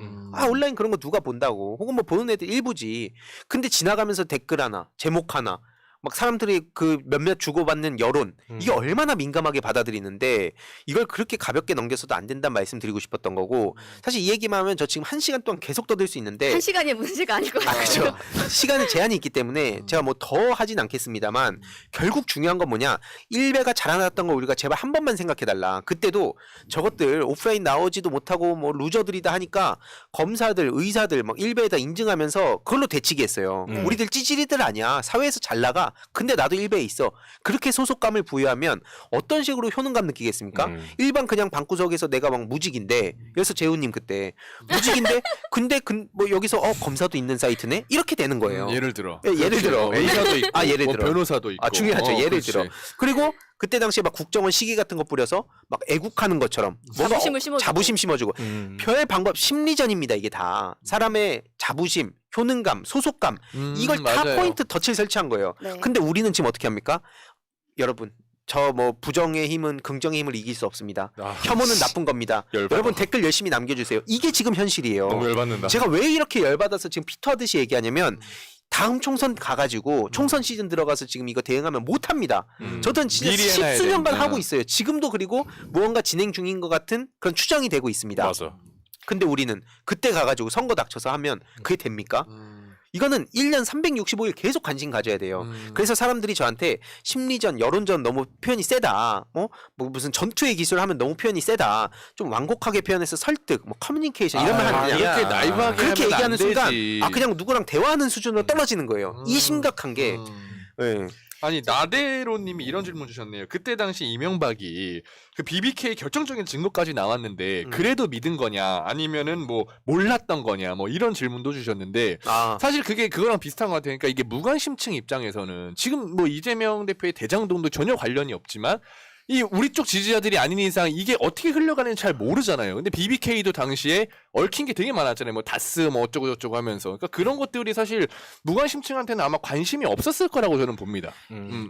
온라인 그런 거 누가 본다고 혹은 뭐 보는 애들 일부지. 근데 지나가면서 댓글 하나 제목 하나 막 사람들이 그 몇몇 주고받는 여론 이게 얼마나 민감하게 받아들이는데 이걸 그렇게 가볍게 넘겨서도 안 된다는 말씀 드리고 싶었던 거고 사실 이 얘기만 하면 저 지금 1시간 동안 계속 떠들 수 있는데 1시간이 문제가 아니고 그렇죠. 시간에 제한이 있기 때문에 제가 뭐 더 하진 않겠습니다만 결국 중요한 건 뭐냐 일베가 자라났던 거 우리가 제발 한 번만 생각해달라. 그때도 저것들 오프라인 나오지도 못하고 뭐 루저들이다 하니까 검사들 의사들 막 일베에다 인증하면서 그걸로 대치기 했어요. 우리들 찌질이들 아니야. 사회에서 잘 나가. 근데 나도 일베에 있어. 그렇게 소속감을 부여하면 어떤 식으로 효능감 느끼겠습니까? 일반 그냥 방구석에서 내가 막 무직인데 그래서 재훈님 그때 무직인데 근데 뭐 여기서 검사도 있는 사이트네? 이렇게 되는 거예요. 예를 들어. 예를 들어. 의사도 있고 예를 뭐 들어. 변호사도 있고. 중요하죠. 예를 그렇지. 들어. 그리고 그때 당시에 막 국정원 시기 같은 거 뿌려서 막 애국하는 것처럼 뭔가 자부심을 심어주고. 자부심 심어주고 별 방법 심리전입니다. 이게 다 사람의 자부심, 효능감, 소속감 이걸 다 맞아요. 포인트 덫을 설치한 거예요. 네. 근데 우리는 지금 어떻게 합니까? 여러분 저 뭐 부정의 힘은 긍정의 힘을 이길 수 없습니다. 혐오는 나쁜 겁니다. 열받아. 여러분 댓글 열심히 남겨주세요. 이게 지금 현실이에요. 너무 열받는다. 제가 왜 이렇게 열받아서 지금 피터하듯이 얘기하냐면 다음 총선 가가지고 총선 시즌 들어가서 지금 이거 대응하면 못합니다. 저는 진짜 미리 해놔야 십수년간 되니까. 하고 있어요. 지금도 그리고 무언가 진행 중인 것 같은 그런 추정이 되고 있습니다. 맞아. 근데 우리는 그때 가가지고 선거 닥쳐서 하면 그게 됩니까? 이거는 1년 365일 계속 관심 가져야 돼요. 그래서 사람들이 저한테 심리전, 여론전 너무 표현이 세다. 뭐 무슨 전투의 기술 하면 너무 표현이 세다. 좀 완곡하게 표현해서 설득, 뭐 커뮤니케이션 이런 말 하는 그냥 그렇게 나이브하게 그렇게 하면 얘기하는 안 순간 되지. 그냥 누구랑 대화하는 수준으로 떨어지는 거예요. 이 심각한 게 예. 아니 나대로님이 이런 질문 주셨네요. 그때 당시 이명박이 그 BBK 결정적인 증거까지 나왔는데 그래도 믿은 거냐 아니면은 뭐 몰랐던 거냐 뭐 이런 질문도 주셨는데 사실 그게 그거랑 비슷한 것 같아요. 그러니까 이게 무관심층 입장에서는 지금 뭐 이재명 대표의 대장동도 전혀 관련이 없지만 이 우리 쪽 지지자들이 아닌 이상 이게 어떻게 흘러가는지 잘 모르잖아요. 근데 BBK도 당시에 얽힌 게 되게 많았잖아요. 뭐 다스 뭐 어쩌고 저쩌고 하면서. 그러니까 그런 것들이 사실 무관심층한테는 아마 관심이 없었을 거라고 저는 봅니다.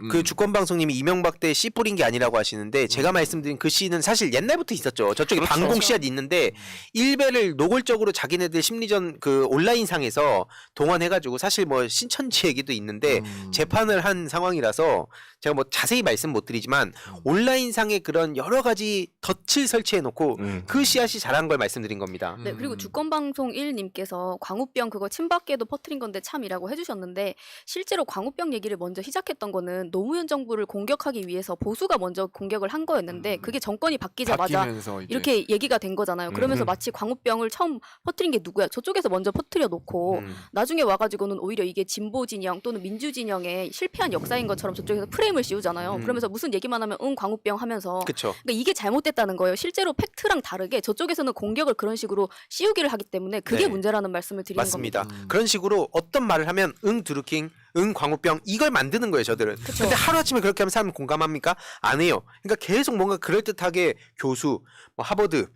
그 주권방송님이 이명박 때 씨 뿌린 게 아니라고 하시는데 제가 말씀드린 그 씨는 사실 옛날부터 있었죠. 저쪽에 그렇죠. 방공 씨앗이 있는데 일베를 노골적으로 자기네들 심리전 그 온라인상에서 동원해가지고 사실 뭐 신천지 얘기도 있는데 재판을 한 상황이라서 제가 뭐 자세히 말씀 못 드리지만 온라인상에 그런 여러 가지 덫을 설치해놓고 그 씨앗이 자란 걸 말씀드린 겁니다. 네, 그리고 주권방송 1님께서 광우병 그거 친박계도 퍼뜨린 건데 참이라고 해주셨는데 실제로 광우병 얘기를 먼저 시작했던 거는 노무현 정부를 공격하기 위해서 보수가 먼저 공격을 한 거였는데 그게 정권이 바뀌자마자 바뀌면서 이제. 이렇게 얘기가 된 거잖아요. 그러면서 마치 광우병을 처음 퍼뜨린 게 누구야? 저쪽에서 먼저 퍼뜨려 놓고 나중에 와가지고는 오히려 이게 진보 진영 또는 민주 진영의 실패한 역사인 것처럼 저쪽에서 프레임을 씌우잖아요. 그러면서 무슨 얘기만 하면 광우병 하면서 그렇죠. 그러니까 이게 잘못됐다는 거예요. 실제로 팩트랑 다르게 저쪽에서는 공격을 그런 식으로 씌우기를 하기 때문에 그게 네. 문제라는 말씀을 드리는 맞습니다. 겁니다. 그런 식으로 어떤 말을 하면 드루킹, 광우병 이걸 만드는 거예요, 저들은. 그쵸. 근데 하루아침에 그렇게 하면 사람 공감합니까? 안 해요. 그러니까 계속 뭔가 그럴듯하게 교수, 뭐 하버드,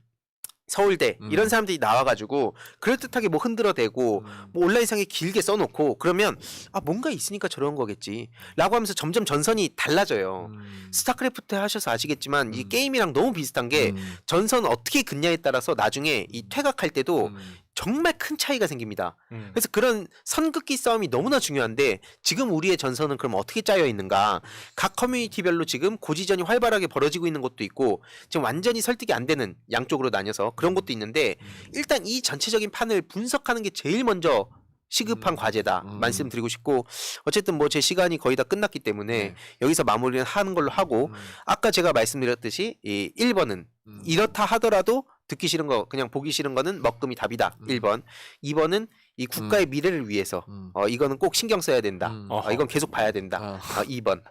서울대 이런 사람들이 나와가지고 그럴듯하게 뭐 흔들어대고 뭐 온라인상에 길게 써놓고 그러면 아 뭔가 있으니까 저런 거겠지 라고 하면서 점점 전선이 달라져요. 스타크래프트 하셔서 아시겠지만 이 게임이랑 너무 비슷한 게 전선 어떻게 긋냐에 따라서 나중에 이 퇴각할 때도 정말 큰 차이가 생깁니다. 그래서 그런 선긋기 싸움이 너무나 중요한데 지금 우리의 전선은 그럼 어떻게 짜여 있는가? 각 커뮤니티별로 지금 고지전이 활발하게 벌어지고 있는 것도 있고 지금 완전히 설득이 안 되는 양쪽으로 나뉘어서 그런 것도 있는데 일단 이 전체적인 판을 분석하는 게 제일 먼저 시급한 과제다 말씀드리고 싶고 어쨌든 뭐 제 시간이 거의 다 끝났기 때문에 여기서 마무리는 하는 걸로 하고 아까 제가 말씀드렸듯이 이 1번은 이렇다 하더라도 듣기 싫은 거 그냥 보기 싫은 거는 먹금이 답이다. 1번. 2번은 이 국가의 미래를 위해서 이거는 꼭 신경 써야 된다. 이건 계속 봐야 된다. 2번.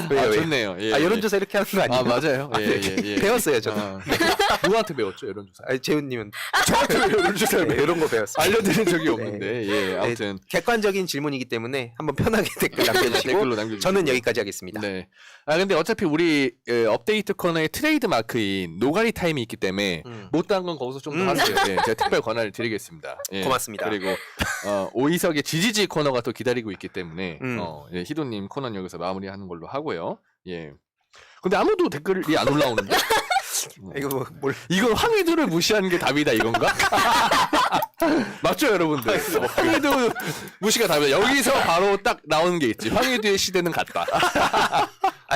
왜요? 좋네요. 예, 여론조사 이렇게 하는 거 아니에요? 맞아요. 예. 배웠어요, 저도. 누구한테 배웠죠, 여론조사? 재훈님은 저한테 여론조사를 이런 거 배웠어요. 알려드린 적이 없는데, 예, 아무튼. 객관적인 질문이기 때문에 한번 편하게 댓글 남겨주시고 댓글로 남겨주시고. 저는 여기까지 하겠습니다. 네. 근데 어차피 우리 업데이트 코너의 트레이드 마크인 노가리 타임이 있기 때문에 못다한 건 거기서 좀 더 하세요. 예, 제가 특별 권한을 드리겠습니다. 예. 고맙습니다. 그리고 오이석의 지지지 코너가 또 기다리고 있기 때문에 예, 희도님 코너는 여기서 마무리하는 걸로 하고요. 예. 근데 아무도 댓글이 안 올라오는데. 이거 뭘 이건 황희도를 무시하는 게 답이다 이건가? 맞죠 여러분들? 황희도 무시가 답이다. 여기서 바로 딱 나오는 게 있지. 황희도의 시대는 갔다.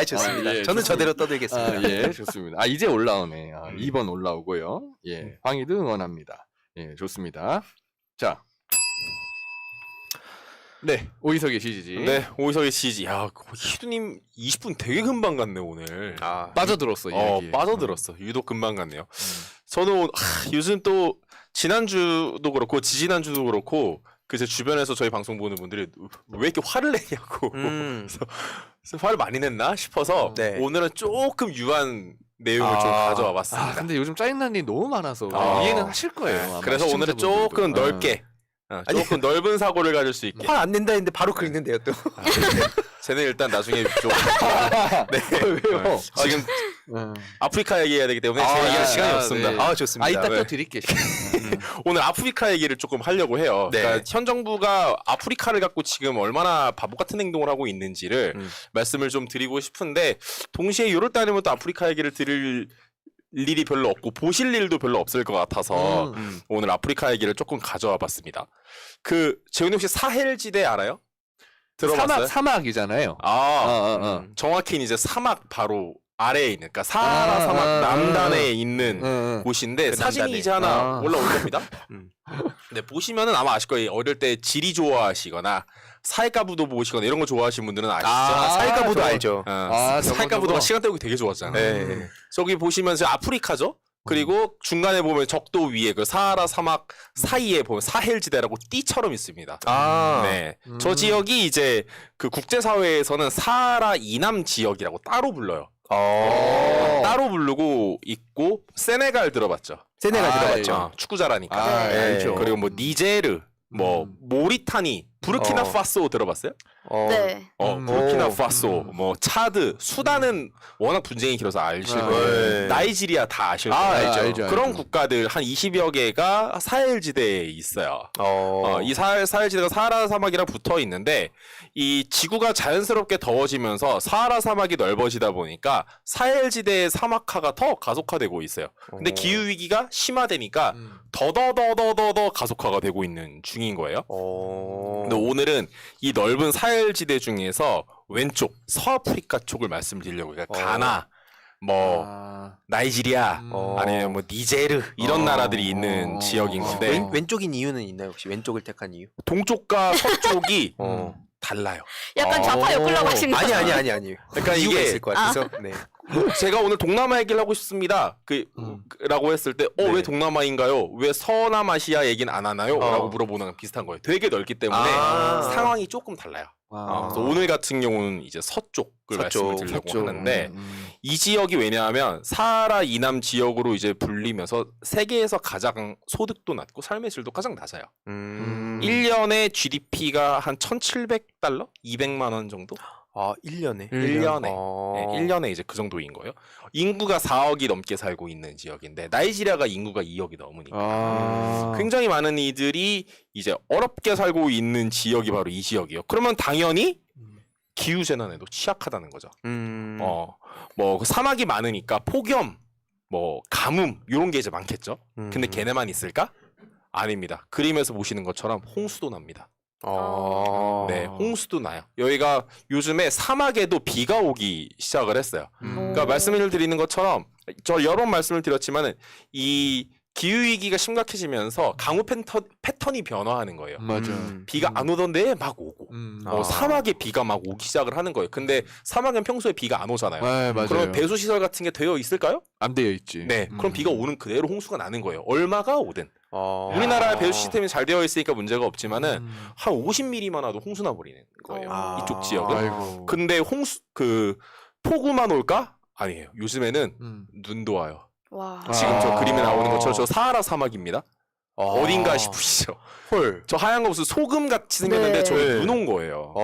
좋습니다. 예, 저는 좋습니다. 저대로 떠들겠습니다. 예, 좋습니다. 이제 올라오네. 2번 올라오고요. 예, 황희도 응원합니다. 예, 좋습니다. 자. 네, 오이석의 지지지. 네, 오이석의 지지. 야, 희두님 20분 되게 금방 갔네 오늘. 빠져들었어. 이야기에. 빠져들었어. 유독 금방 갔네요. 저도 요즘 또 지난주도 그렇고 지지난주도 그렇고 그 제 주변에서 저희 방송 보는 분들이 왜 이렇게 화를 내냐고. 그래서 화를 많이 냈나 싶어서 네. 오늘은 조금 유한 내용을 좀 가져와 봤습니다. 근데 요즘 짜증나는 일이 너무 많아서 이해는 하실 거예요. 아마 그래서 오늘은 시청자분들도. 조금 넓게 조금 넓은 사고를 가질 수 있게. 화 안 낸다 했는데 바로 긁는데요 또. 쟤는 일단 나중에 좀 왜요? 지금 아프리카 얘기해야 되기 때문에 제 얘기할 시간이 없습니다. 네. 좋습니다. 이따 네. 또 드릴게요. 오늘 아프리카 얘기를 조금 하려고 해요. 네. 그러니까 현 정부가 아프리카를 갖고 지금 얼마나 바보 같은 행동을 하고 있는지를 말씀을 좀 드리고 싶은데 동시에 이럴 때 아니면 또 아프리카 얘기를 들을 일이 별로 없고 보실 일도 별로 없을 것 같아서 오늘 아프리카 얘기를 조금 가져와 봤습니다. 재훈이 혹시 사헬지대 알아요? 들어봤어요? 사막이잖아요. 정확히는 이제 사막 바로 아래에 있는, 그러니까 사하라 사막 남단에 있는 곳인데 그 사진이 남단에. 이제 하나 올라올 겁니다. 네, 보시면은 아마 아실 거예요. 어릴 때 지리 좋아하시거나 사회과부도 보시거나 이런 거 좋아하시는 분들은 아시죠? 사이가부도 저거. 알죠. 사회과부도가 저거. 시간 때우기 되게 좋았잖아요. 네. 저기 보시면 이제 아프리카죠. 그리고 중간에 보면 적도 위에 그 사하라 사막 사이에 보면 사헬지대라고 띠처럼 있습니다. 네. 저 지역이 이제 그 국제사회에서는 사하라 이남 지역이라고 따로 불러요. 따로 부르고 있고 세네갈 들어봤죠? 세네갈 들어봤죠. 축구 잘하니까. 알죠. 그리고 뭐 니제르, 뭐 모리타니 부르키나파소 들어봤어요? 네. 부르키나파소, 뭐 차드, 수단은 워낙 분쟁이 길어서 아실 거예요. 나이지리아 다 아실 거예요. 알죠. 그런 국가들 한 20여 개가 사헬지대에 있어요. 이 사헬지대가 사하라 사막이랑 붙어 있는데 이 지구가 자연스럽게 더워지면서 사하라 사막이 넓어지다 보니까 사헬지대의 사막화가 더 가속화되고 있어요. 근데 기후 위기가 심화되니까 더더더더더 가속화가 되고 있는 중인 거예요. 근데 오늘은 이 넓은 사헬지대 중에서 왼쪽 서아프리카 쪽을 말씀드리려고 해요. 가나, 뭐 나이지리아, 아니면 뭐 니제르 이런 나라들이 있는 지역인 건데 왼쪽인 이유는 있나요? 혹시 왼쪽을 택한 이유? 동쪽과 서쪽이 달라요. 약간 좌파 엮으려고 하신 거 아니. 그러니까 이유가 이게 있을 것 같아서. 네. 제가 오늘 동남아 얘기를 하고 싶습니다. 라고 했을 때, 네. 왜 동남아인가요? 왜 서남아시아 얘기는 안 하나요? 라고 물어보는 건 비슷한 거예요. 되게 넓기 때문에 상황이 조금 달라요. 그래서 오늘 같은 경우는 이제 서쪽을 말씀드리려고 하는데, 이 지역이 왜냐하면 사하라 이남 지역으로 이제 불리면서 세계에서 가장 소득도 낮고 삶의 질도 가장 낮아요. 1년에 GDP가 한 1,700달러? 200만 원 정도? 1년에? 1년에. 네, 1년에 이제 그 정도인 거예요. 인구가 4억이 넘게 살고 있는 지역인데 나이지리아가 인구가 2억이 넘으니까 굉장히 많은 이들이 이제 어렵게 살고 있는 지역이 바로 이 지역이에요. 그러면 당연히 기후 재난에도 취약하다는 거죠. 뭐 사막이 많으니까 폭염, 뭐 가뭄 이런 게 이제 많겠죠. 근데 걔네만 있을까? 아닙니다. 그림에서 보시는 것처럼 홍수도 납니다. 네, 홍수도 나요. 여기가 요즘에 사막에도 비가 오기 시작을 했어요. 그러니까 말씀을 드리는 것처럼 저 여러 번 말씀을 드렸지만은 이 기후 위기가 심각해지면서 강우 패턴이 변화하는 거예요. 맞아. 비가 안 오던 데에 막 오고, 사막에 비가 막 오기 시작을 하는 거예요. 근데 사막엔 평소에 비가 안 오잖아요. 맞아요. 그러면 배수 시설 같은 게 되어 있을까요? 안 되어 있지. 네, 그럼 비가 오는 그대로 홍수가 나는 거예요. 얼마가 오든. 우리나라의 배수 시스템이 잘 되어 있으니까 문제가 없지만은 한 50mm만 와도 홍수 나버리는 거예요. 이쪽 지역은. 아이고. 근데 폭우만 올까? 아니에요. 요즘에는 눈도 와요. 와. 지금 저 그림에 나오는 것처럼 저 사하라 사막입니다. 어딘가 싶으시죠? 헐. 저 하얀 거 무슨 소금 같이 생겼는데 네. 저기 눈 온 거예요.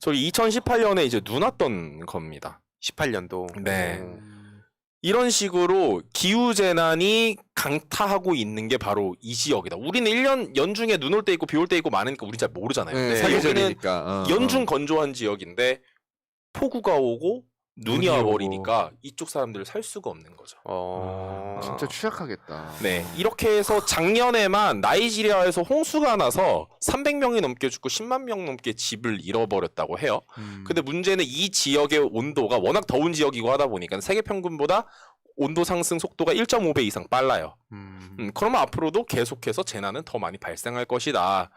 저기 2018년에 이제 눈 왔던 겁니다. 18년도. 네. 이런 식으로 기후 재난이 강타하고 있는 게 바로 이 지역이다. 우리는 1년 연중에 눈 올 때 있고 비 올 때 있고 많으니까 우리 잘 모르잖아요. 네, 여기는 사계절이니까. 연중 건조한 지역인데 폭우가 오고 눈이 와버리니까 이쪽 사람들을 살 수가 없는 거죠. 진짜 취약하겠다. 네, 이렇게 해서 작년에만 나이지리아에서 홍수가 나서 300명이 넘게 죽고 10만 명 넘게 집을 잃어버렸다고 해요. 근데 문제는 이 지역의 온도가 워낙 더운 지역이고 하다 보니까 세계 평균보다 온도 상승 속도가 1.5배 이상 빨라요. 그러면 앞으로도 계속해서 재난은 더 많이 발생할 것이다.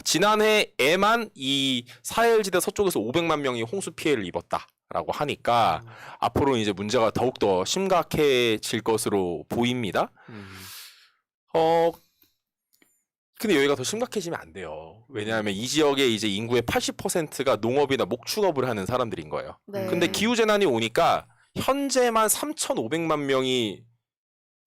지난해에만 이 사헬지대 서쪽에서 500만 명이 홍수 피해를 입었다라고 하니까 앞으로 이제 문제가 더욱더 심각해질 것으로 보입니다. 근데 여기가 더 심각해지면 안 돼요. 왜냐하면 이 지역의 이제 인구의 80%가 농업이나 목축업을 하는 사람들인 거예요. 네. 근데 기후 재난이 오니까 현재만 3,500만 명이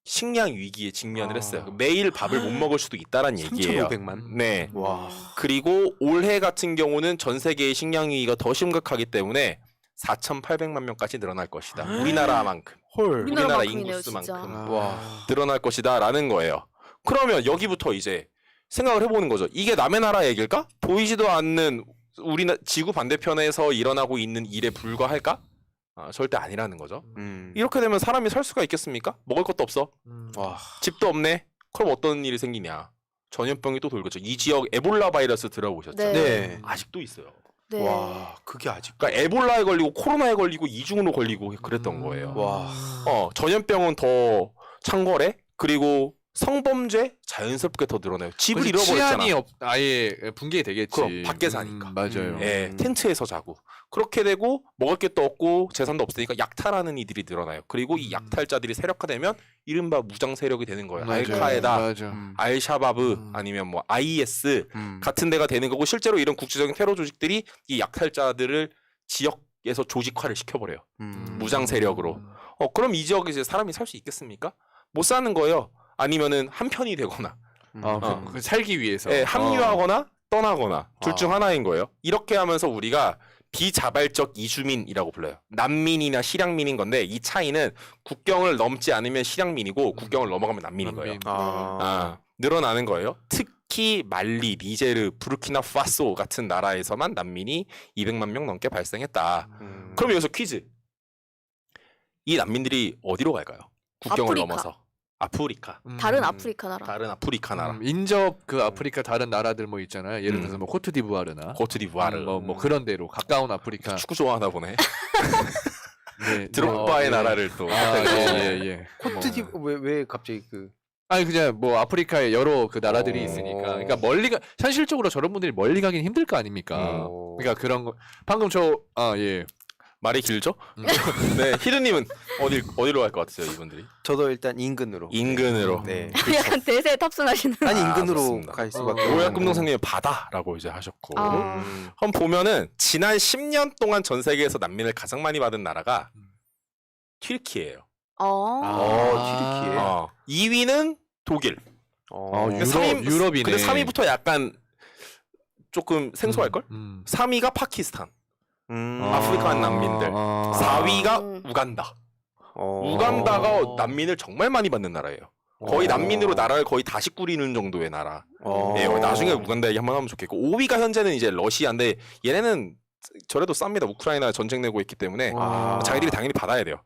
식량 위기에 직면을 했어요. 매일 밥을 못 먹을 수도 있다는 얘기예요. 3,500만? 네. 와. 그리고 올해 같은 경우는 전 세계의 식량 위기가 더 심각하기 때문에 4,800만 명까지 늘어날 것이다. 우리나라만큼. 우리나라 우리나라만큼이네요, 인구수만큼 진짜. 와. 늘어날 것이다라는 거예요. 그러면 여기부터 이제 생각을 해보는 거죠. 이게 남의 나라 얘기일까? 보이지도 않는 지구 반대편에서 일어나고 있는 일에 불과할까? 절대 아니라는 거죠. 이렇게 되면 사람이 살 수가 있겠습니까? 먹을 것도 없어. 와. 집도 없네. 그럼 어떤 일이 생기냐? 전염병이 또 돌겠죠. 이 지역 에볼라 바이러스 들어보셨죠? 네. 아직도 있어요. 네. 와. 그게 아직. 그러니까 에볼라에 걸리고 코로나에 걸리고 이중으로 걸리고 그랬던 거예요. 와. 전염병은 더 창궐해. 그리고 성범죄 자연스럽게 더 늘어나요. 집을 잃어버렸잖아. 치안이 아예 붕괴 되겠지. 그럼 밖에 사니까. 맞아요. 예, 텐트에서 자고 그렇게 되고 먹을 게 또 없고 재산도 없으니까 약탈하는 이들이 늘어나요. 그리고 이 약탈자들이 세력화되면 이른바 무장 세력이 되는 거예요. 맞아요. 알카에다, 맞아. 알샤바브 아니면 뭐 IS 같은 데가 되는 거고 실제로 이런 국제적인 테러 조직들이 이 약탈자들을 지역에서 조직화를 시켜버려요. 무장 세력으로. 그럼 이 지역에 이제 사람이 살 수 있겠습니까? 못 사는 거예요. 아니면은 한편이 되거나 살기 위해서. 합류하거나 떠나거나 둘 중 하나인 거예요. 이렇게 하면서 우리가 비자발적 이주민이라고 불러요. 난민이나 실향민인 건데 이 차이는 국경을 넘지 않으면 실향민이고 국경을 넘어가면 난민인 거예요. 늘어나는 거예요. 특히 말리, 니제르, 부르키나 파소 같은 나라에서만 난민이 200만 명 넘게 발생했다. 그럼 여기서 퀴즈. 이 난민들이 어디로 갈까요? 국경을 아프리카. 넘어서. 아프리카. 다른 아프리카 나라. 다른 아프리카 나라. 인접 그 아프리카 다른 나라들 뭐 있잖아요. 예를 들어서 뭐 코트디부아르나 코트디부아르. 뭐 그런 데로 가까운 아프리카. 축구 좋아하나 보네. 네, 드록바의 뭐, 나라를 또. 예. 코트디 왜 갑자기 그 아니 그냥 뭐 아프리카에 여러 그 나라들이 있으니까. 그러니까 멀리가 현실적으로 저런 분들이 멀리 가긴 힘들 거 아닙니까? 그러니까 그런 거 방금 예. 말이 길죠? 네, 히르님은 어디로 갈 것 같으세요, 이분들이? 저도 일단 인근으로. 인근으로. 네. 약간 대세에 탑승하시는. 아니 인근으로 좋습니다. 갈 수밖에. 오약금동생님이 바다라고 이제 하셨고. 한번 보면은 지난 10년 동안 전 세계에서 난민을 가장 많이 받은 나라가 튀르키예요. 튀르키예. 2위는 독일. 유럽이네. 근데 3위부터 약간 조금 생소할 걸? 3위가 파키스탄. 아프리카 난민들. 4위가 우간다. 우간다가 난민을 정말 많이 받는 나라예요. 거의 난민으로 나라를 거의 다시 꾸리는 정도의 나라. 예, 나중에 우간다 얘기 한번 하면 좋겠고 5위가 현재는 이제 러시아인데 얘네는 저래도 쌉니다. 우크라이나 전쟁 내고 있기 때문에 자기들이 당연히 받아야 돼요.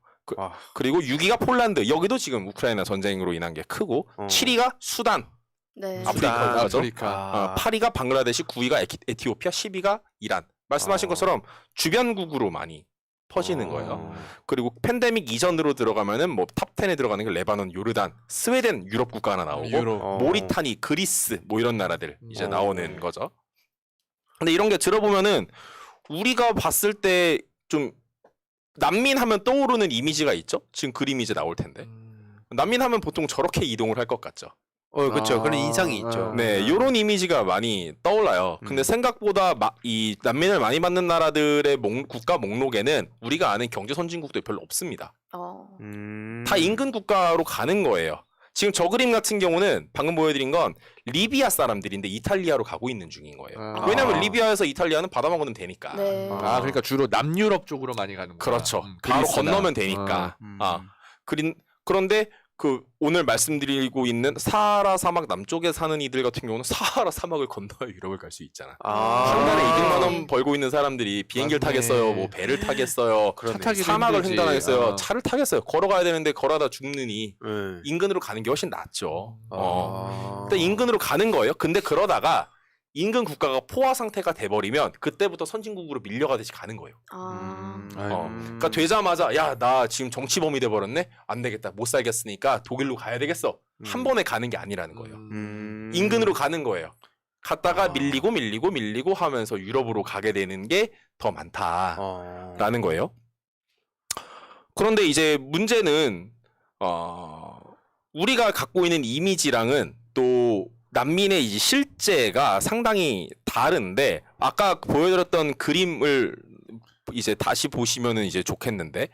그리고 6위가 폴란드. 여기도 지금 우크라이나 전쟁으로 인한 게 크고 7위가 수단. 네. 아프리카. 8위가 방글라데시, 9위가 에티오피아, 10위가 이란. 말씀하신 것처럼 주변국으로 많이 퍼지는 거예요. 그리고 팬데믹 이전으로 들어가면은 뭐 탑 10에 들어가는 게 레바논, 요르단, 스웨덴 유럽 국가 하나 나오고 모리타니, 그리스 뭐 이런 나라들 이제 나오는 거죠. 근데 이런 게 들어보면은 우리가 봤을 때 좀 난민 하면 떠오르는 이미지가 있죠? 지금 그림이 이제 나올 텐데. 난민 하면 보통 저렇게 이동을 할 것 같죠. 그렇죠. 그런 인상이 있죠. 네, 요런 이미지가 많이 떠올라요. 근데 생각보다 이 난민을 많이 받는 나라들의 국가 목록에는 우리가 아는 경제 선진국도 별로 없습니다. 다 인근 국가로 가는 거예요. 지금 저 그림 같은 경우는 방금 보여드린 건 리비아 사람들인데 이탈리아로 가고 있는 중인 거예요. 왜냐하면 리비아에서 이탈리아는 받아 먹으면 되니까. 네. 그러니까 주로 남유럽 쪽으로 많이 가는 거예요. 그렇죠. 바로 건너면 되니까. 그런데 그 오늘 말씀드리고 있는 사하라 사막 남쪽에 사는 이들 같은 경우는 사하라 사막을 건너야 유럽을 갈 수 있잖아. 한 달에 200만 원 벌고 있는 사람들이 비행기를 타겠어요, 뭐 배를 타겠어요, 사막을 횡단하겠어요, 차를 타겠어요. 걸어가야 되는데 걸어다 죽느니 인근으로 가는 게 훨씬 낫죠. 일단 인근으로 가는 거예요. 근데 그러다가 인근 국가가 포화 상태가 돼버리면 그때부터 선진국으로 밀려가듯이 가는 거예요. 그러니까 되자마자 야, 나 지금 정치범이 돼버렸네? 안 되겠다. 못 살겠으니까 독일로 가야 되겠어. 한 번에 가는 게 아니라는 거예요. 인근으로 가는 거예요. 갔다가 밀리고 하면서 유럽으로 가게 되는 게 더 많다라는 거예요. 그런데 이제 문제는 우리가 갖고 있는 이미지랑은 또 난민의 이제 실제가 상당히 다른데 아까 보여드렸던 그림을 이제 다시 보시면은 이제 좋겠는데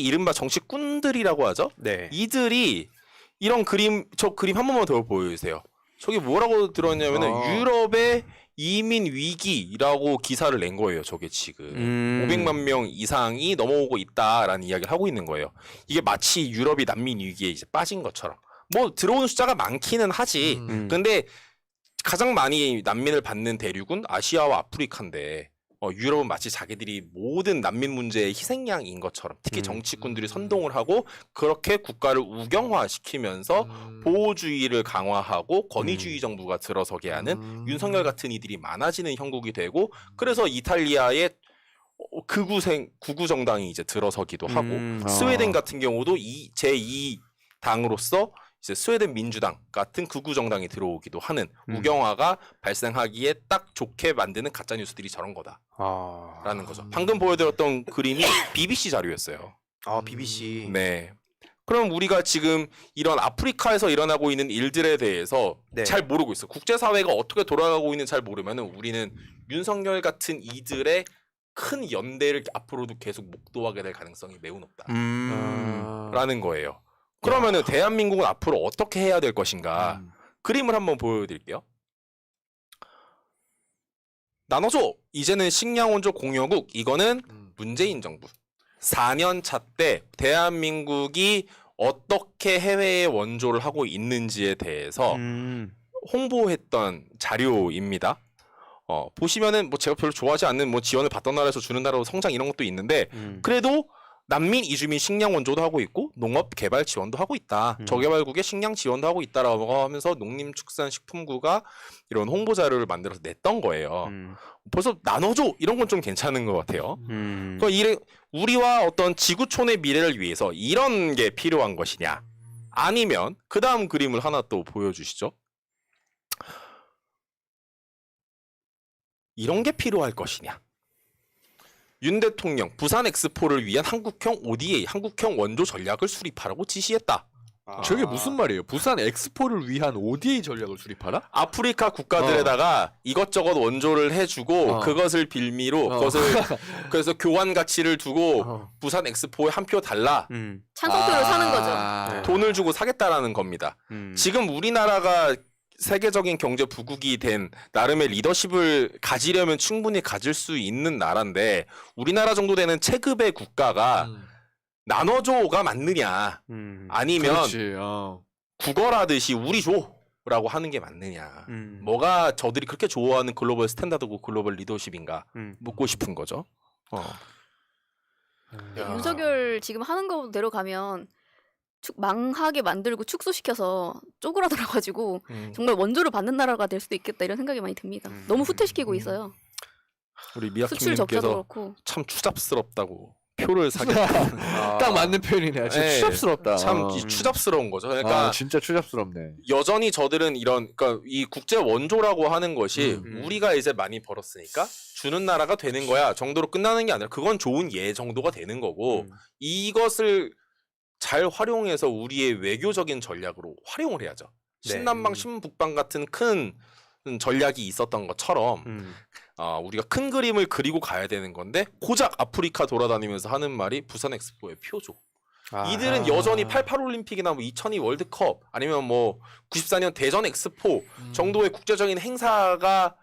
이른바 정치꾼들이라고 하죠. 이들이 이런 그림, 저 그림 한 번만 더 보여주세요. 저게 뭐라고 들었냐면은 유럽의 이민 위기라고 기사를 낸 거예요. 저게 지금 500만 명 이상이 넘어오고 있다라는 이야기를 하고 있는 거예요. 이게 마치 유럽이 난민 위기에 이제 빠진 것처럼. 뭐 들어오는 숫자가 많기는 하지. 근데 가장 많이 난민을 받는 대륙은 아시아와 아프리카인데 유럽은 마치 자기들이 모든 난민 문제의 희생양인 것처럼 특히 정치꾼들이 선동을 하고 그렇게 국가를 우경화시키면서 보호주의를 강화하고 권위주의 정부가 들어서게 하는 윤석열 같은 이들이 많아지는 형국이 되고 그래서 이탈리아의 극우 정당이 이제 들어서기도 하고 스웨덴 같은 경우도 제2 당으로서 이제 스웨덴 민주당 같은 극우 정당이 들어오기도 하는 우경화가 발생하기에 딱 좋게 만드는 가짜 뉴스들이 저런 거다라는 거죠. 방금 보여드렸던 그림이 BBC 자료였어요. BBC. 네. 그럼 우리가 지금 이런 아프리카에서 일어나고 있는 일들에 대해서 잘 모르고 있어. 국제사회가 어떻게 돌아가고 있는지 잘 모르면은 우리는 윤석열 같은 이들의 큰 연대를 앞으로도 계속 목도하게 될 가능성이 매우 높다라는 거예요. 그러면은 대한민국은 앞으로 어떻게 해야 될 것인가? 그림을 한번 보여드릴게요. 나눠줘. 이제는 식량 원조 공여국. 이거는 문재인 정부 4년 차 때 대한민국이 어떻게 해외에 원조를 하고 있는지에 대해서 홍보했던 자료입니다. 보시면은 뭐 제가 별로 좋아하지 않는 뭐 지원을 받던 나라에서 주는 나라로 성장 이런 것도 있는데 그래도 난민 이주민 식량 원조도 하고 있고 농업 개발 지원도 하고 있다. 저개발국에 식량 지원도 하고 있다라고 하면서 농림축산식품부가 이런 홍보 자료를 만들어서 냈던 거예요. 벌써 나눠줘 이런 건 좀 괜찮은 것 같아요. 그러니까 우리와 어떤 지구촌의 미래를 위해서 이런 게 필요한 것이냐? 아니면 그 다음 그림을 하나 또 보여주시죠. 이런 게 필요할 것이냐? 윤 대통령 부산 엑스포를 위한 한국형 ODA, 한국형 원조 전략을 수립하라고 지시했다. 저게 무슨 말이에요? 부산 엑스포를 위한 ODA 전략을 수립하라? 아프리카 국가들에다가 이것저것 원조를 해주고 그것을 빌미로 그것을 그래서 교환 가치를 두고 부산 엑스포에 한 표 달라. 찬성표를 사는 거죠. 돈을 주고 사겠다라는 겁니다. 지금 우리나라가 세계적인 경제 부국이 된 나름의 리더십을 가지려면 충분히 가질 수 있는 나라인데 우리나라 정도 되는 체급의 국가가 나눠줘가 맞느냐 아니면 그렇지, 구걸하듯이 우리 줘라고 하는 게 맞느냐 뭐가 저들이 그렇게 좋아하는 글로벌 스탠다드고 글로벌 리더십인가 묻고 싶은 거죠. 윤석열 지금 하는 거대로 가면 망하게 만들고 축소시켜서 쪼그라들어가지고 정말 원조를 받는 나라가 될 수도 있겠다 이런 생각이 많이 듭니다. 너무 후퇴시키고 있어요. 우리 수출 적자도 미학주님께서 그렇고. 참 추잡스럽다고 표를 사겠다. 딱 맞는 표현이네. 진짜 네, 추잡스럽다. 참 추잡스러운 거죠. 그러니까 진짜 추잡스럽네. 여전히 저들은 그러니까 이 국제 원조라고 하는 것이 우리가 이제 많이 벌었으니까 주는 나라가 되는 거야 정도로 끝나는 게 아니라 그건 좋은 예 정도가 되는 거고 이것을 잘 활용해서 우리의 외교적인 전략으로 활용을 해야죠. 신남방, 신북방 같은 큰 전략이 있었던 것처럼 우리가 큰 그림을 그리고 가야 되는 건데 고작 아프리카 돌아다니면서 하는 말이 부산 엑스포의 표죠. 이들은 여전히 88 올림픽이나 뭐 2002 월드컵 아니면 뭐 94년 대전 엑스포 정도의 국제적인 행사가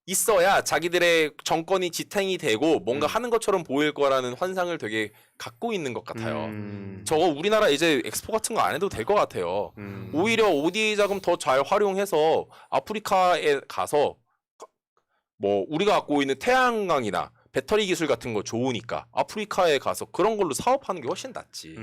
있어야 자기들의 정권이 지탱이 되고 뭔가 하는 것처럼 보일 거라는 환상을 되게 갖고 있는 것 같아요. 저거 우리나라 이제 엑스포 같은 거 안 해도 될 것 같아요. 오히려 ODA 자금 더 잘 활용해서 아프리카에 가서 뭐 우리가 갖고 있는 태양광이나 배터리 기술 같은 거 좋으니까 아프리카에 가서 그런 걸로 사업하는 게 훨씬 낫지.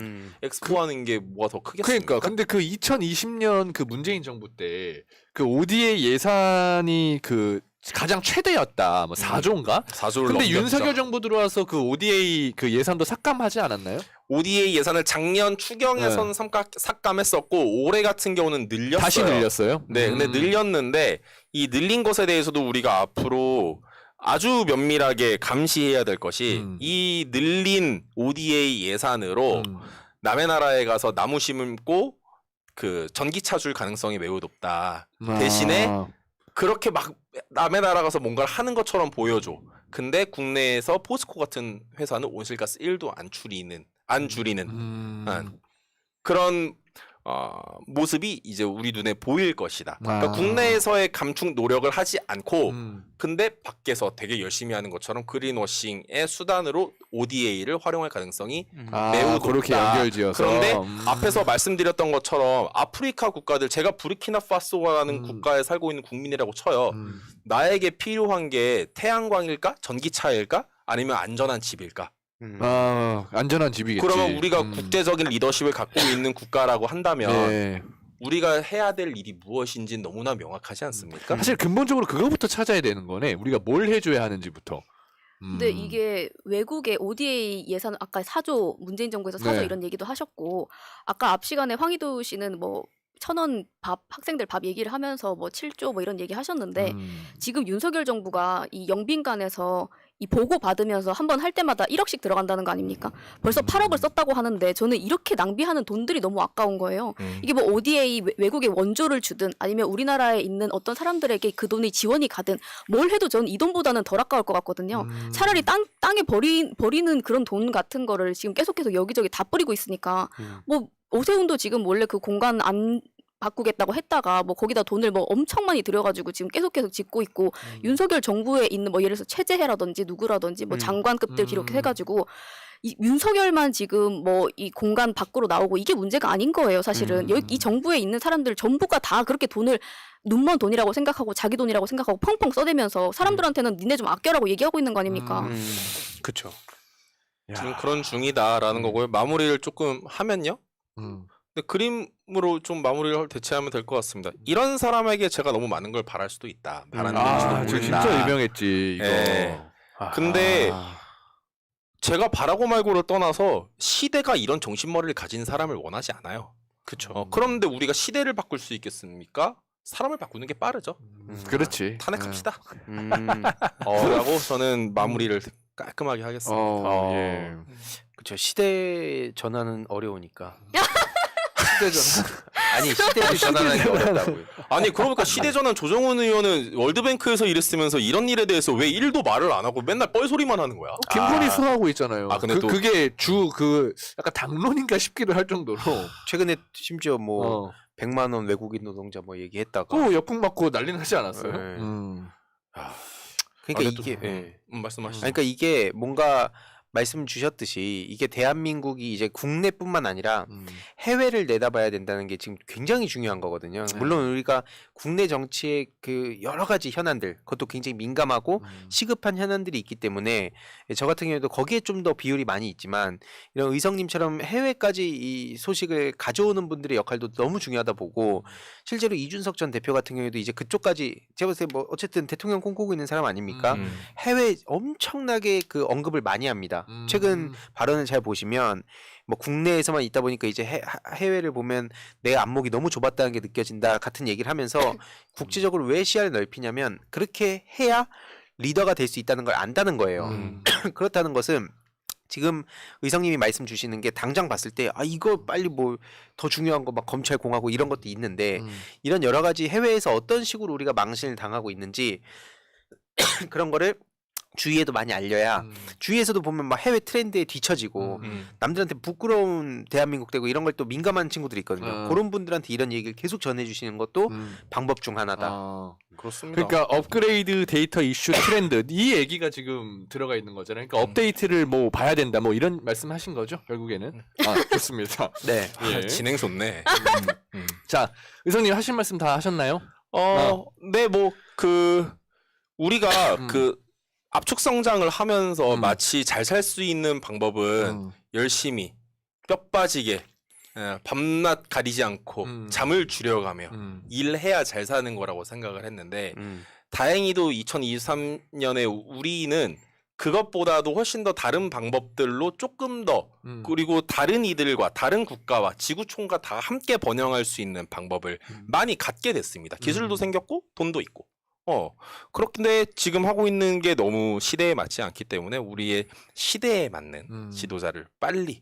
엑스포 하는 게 뭐가 더 크겠습니까? 그러니까 근데 그 2020년 그 문재인 정부 때 그 ODA 예산이 그 가장 최대였다. 뭐 4조인가? 4조를 근데 넘겼죠. 윤석열 정부 들어와서 그 ODA 그 예산도 삭감하지 않았나요? ODA 예산을 작년 추경에선 삭감했었고 올해 같은 경우는 늘렸어요. 다시 늘렸어요? 네, 근데 늘렸는데 이 늘린 것에 대해서도 우리가 앞으로 아주 면밀하게 감시해야 될 것이 이 늘린 ODA 예산으로 남의 나라에 가서 나무 심고 그 전기차 줄 가능성이 매우 높다. 대신에 그렇게 막 남의 나라 가서 뭔가를 하는 것처럼 보여줘. 근데 국내에서 포스코 같은 회사는 온실가스 1도 안 줄이는 그런 모습이 이제 우리 눈에 보일 것이다. 그러니까 국내에서의 감축 노력을 하지 않고 근데 밖에서 되게 열심히 하는 것처럼 그린워싱의 수단으로 ODA를 활용할 가능성이 매우 높다. 그렇게 연결지어서. 그런데 앞에서 말씀드렸던 것처럼 아프리카 국가들 제가 부르키나파소라는 국가에 살고 있는 국민이라고 쳐요. 나에게 필요한 게 태양광일까? 전기차일까? 아니면 안전한 집일까? 안전한 집이겠지. 그러면 우리가 국제적인 리더십을 갖고 있는 국가라고 한다면 우리가 해야 될 일이 무엇인지 너무나 명확하지 않습니까? 사실 근본적으로 그거부터 찾아야 되는 거네. 우리가 뭘 해줘야 하는지부터. 근데 이게 외국의 ODA 예산 아까 4조 문재인 정부에서 4조 이런 얘기도 하셨고 아까 앞 시간에 황희도 씨는 뭐 1,000원 밥 학생들 밥 얘기를 하면서 뭐 7조 뭐 이런 얘기 하셨는데 지금 윤석열 정부가 이 영빈관에서 이 보고 받으면서 한번 할 때마다 1억씩 들어간다는 거 아닙니까? 벌써 8억을 썼다고 하는데 저는 이렇게 낭비하는 돈들이 너무 아까운 거예요. 이게 뭐 ODA 외국의 원조를 주든 아니면 우리나라에 있는 어떤 사람들에게 그 돈이 지원이 가든 뭘 해도 저는 이 돈보다는 덜 아까울 것 같거든요. 차라리 땅에 버리는 그런 돈 같은 거를 지금 계속해서 여기저기 다 뿌리고 있으니까 뭐 오세훈도 지금 원래 그 공간 바꾸겠다고 했다가 뭐 거기다 돈을 뭐 엄청 많이 들여가지고 지금 계속 짓고 있고 윤석열 정부에 있는 뭐 예를 들어서 최재해라든지 누구라든지 뭐 장관급들 기록해가지고 이 윤석열만 지금 뭐 이 공간 밖으로 나오고 이게 문제가 아닌 거예요, 사실은. 이 정부에 있는 사람들 전부가 다 그렇게 돈을 눈먼 돈이라고 생각하고 자기 돈이라고 생각하고 펑펑 써대면서 사람들한테는 니네 좀 아껴라고 얘기하고 있는 거 아닙니까? 그렇죠. 지금 그런 중이다라는 거고요. 마무리를 조금 하면요. 근데 그림으로 좀 마무리를 대체하면 될 것 같습니다. 이런 사람에게 제가 너무 많은 걸 바랄 수도 있다. 바라는 저 진짜 유명했지 이거. 네. 근데 제가 바라고 말고를 떠나서 시대가 이런 정신머리를 가진 사람을 원하지 않아요. 그렇죠. 그런데 우리가 시대를 바꿀 수 있겠습니까? 사람을 바꾸는 게 빠르죠. 그렇지. 탄핵합시다. 라고 저는 마무리를 깔끔하게 하겠습니다. 예. 그렇죠. 시대 전환은 어려우니까. 시대전. 아니 시대를 전환하기 어렵다고요. 아니 그러니까 시대전환 조정훈 의원은 월드뱅크에서 일했으면서 이런 일에 대해서 왜 1도 말을 안 하고 맨날 뻘소리만 하는 거야? 김건희 수하고 있잖아요. 근데 또 그게 약간 당론인가 싶기도 할 정도로. 최근에 심지어 뭐 100만 원 외국인 노동자 뭐 얘기했다가 또 역풍 맞고 난리 나지 않았어요? 네. 근데 그러니까 이게 말씀하시죠. 그러니까 이게 뭔가 말씀 주셨듯이 이게 대한민국이 이제 국내뿐만 아니라 해외를 내다봐야 된다는 게 지금 굉장히 중요한 거거든요. 물론 우리가 국내 정치의 그 여러 가지 현안들, 그것도 굉장히 민감하고 시급한 현안들이 있기 때문에 저 같은 경우에도 거기에 좀 더 비율이 많이 있지만 이런 의성님처럼 해외까지 이 소식을 가져오는 분들의 역할도 너무 중요하다 보고 실제로 이준석 전 대표 같은 경우에도 이제 그쪽까지 제가 봤을 때 뭐 어쨌든 대통령 꿈꾸고 있는 사람 아닙니까? 해외 엄청나게 그 언급을 많이 합니다. 최근 발언을 잘 보시면 뭐 국내에서만 있다 보니까 이제 해외를 보면 내 안목이 너무 좁았다는 게 느껴진다 같은 얘기를 하면서 국제적으로 왜 시야를 넓히냐면 그렇게 해야 리더가 될 수 있다는 걸 안다는 거예요. 그렇다는 것은 지금 의성님이 말씀 주시는 게 당장 봤을 때 이거 빨리 뭐 더 중요한 거 막 검찰 공화국 이런 것도 있는데 이런 여러 가지 해외에서 어떤 식으로 우리가 망신을 당하고 있는지 그런 거를 주위에도 많이 알려야 주위에서도 보면 막 해외 트렌드에 뒤처지고 남들한테 부끄러운 대한민국 되고 이런 걸 또 민감한 친구들이 있거든요. 그런 분들한테 이런 얘기를 계속 전해주시는 것도 방법 중 하나다. 그렇습니다. 그러니까 업그레이드 데이터 이슈 트렌드 이 얘기가 지금 들어가 있는 거잖아요. 그러니까 업데이트를 뭐 봐야 된다 뭐 이런 말씀하신 거죠 결국에는. 좋습니다. 네. 예. 진행 좋네. 자 의성님 하신 말씀 다 하셨나요? 네, 뭐 우리가 압축 성장을 하면서 마치 잘 살 수 있는 방법은 열심히 뼈 빠지게 밤낮 가리지 않고 잠을 줄여가며 일해야 잘 사는 거라고 생각을 했는데 다행히도 2023년에 우리는 그것보다도 훨씬 더 다른 방법들로 조금 더 그리고 다른 이들과 다른 국가와 지구촌과 다 함께 번영할 수 있는 방법을 많이 갖게 됐습니다. 기술도 생겼고 돈도 있고. 그렇긴데 지금 하고 있는 게 너무 시대에 맞지 않기 때문에 우리의 시대에 맞는 지도자를 빨리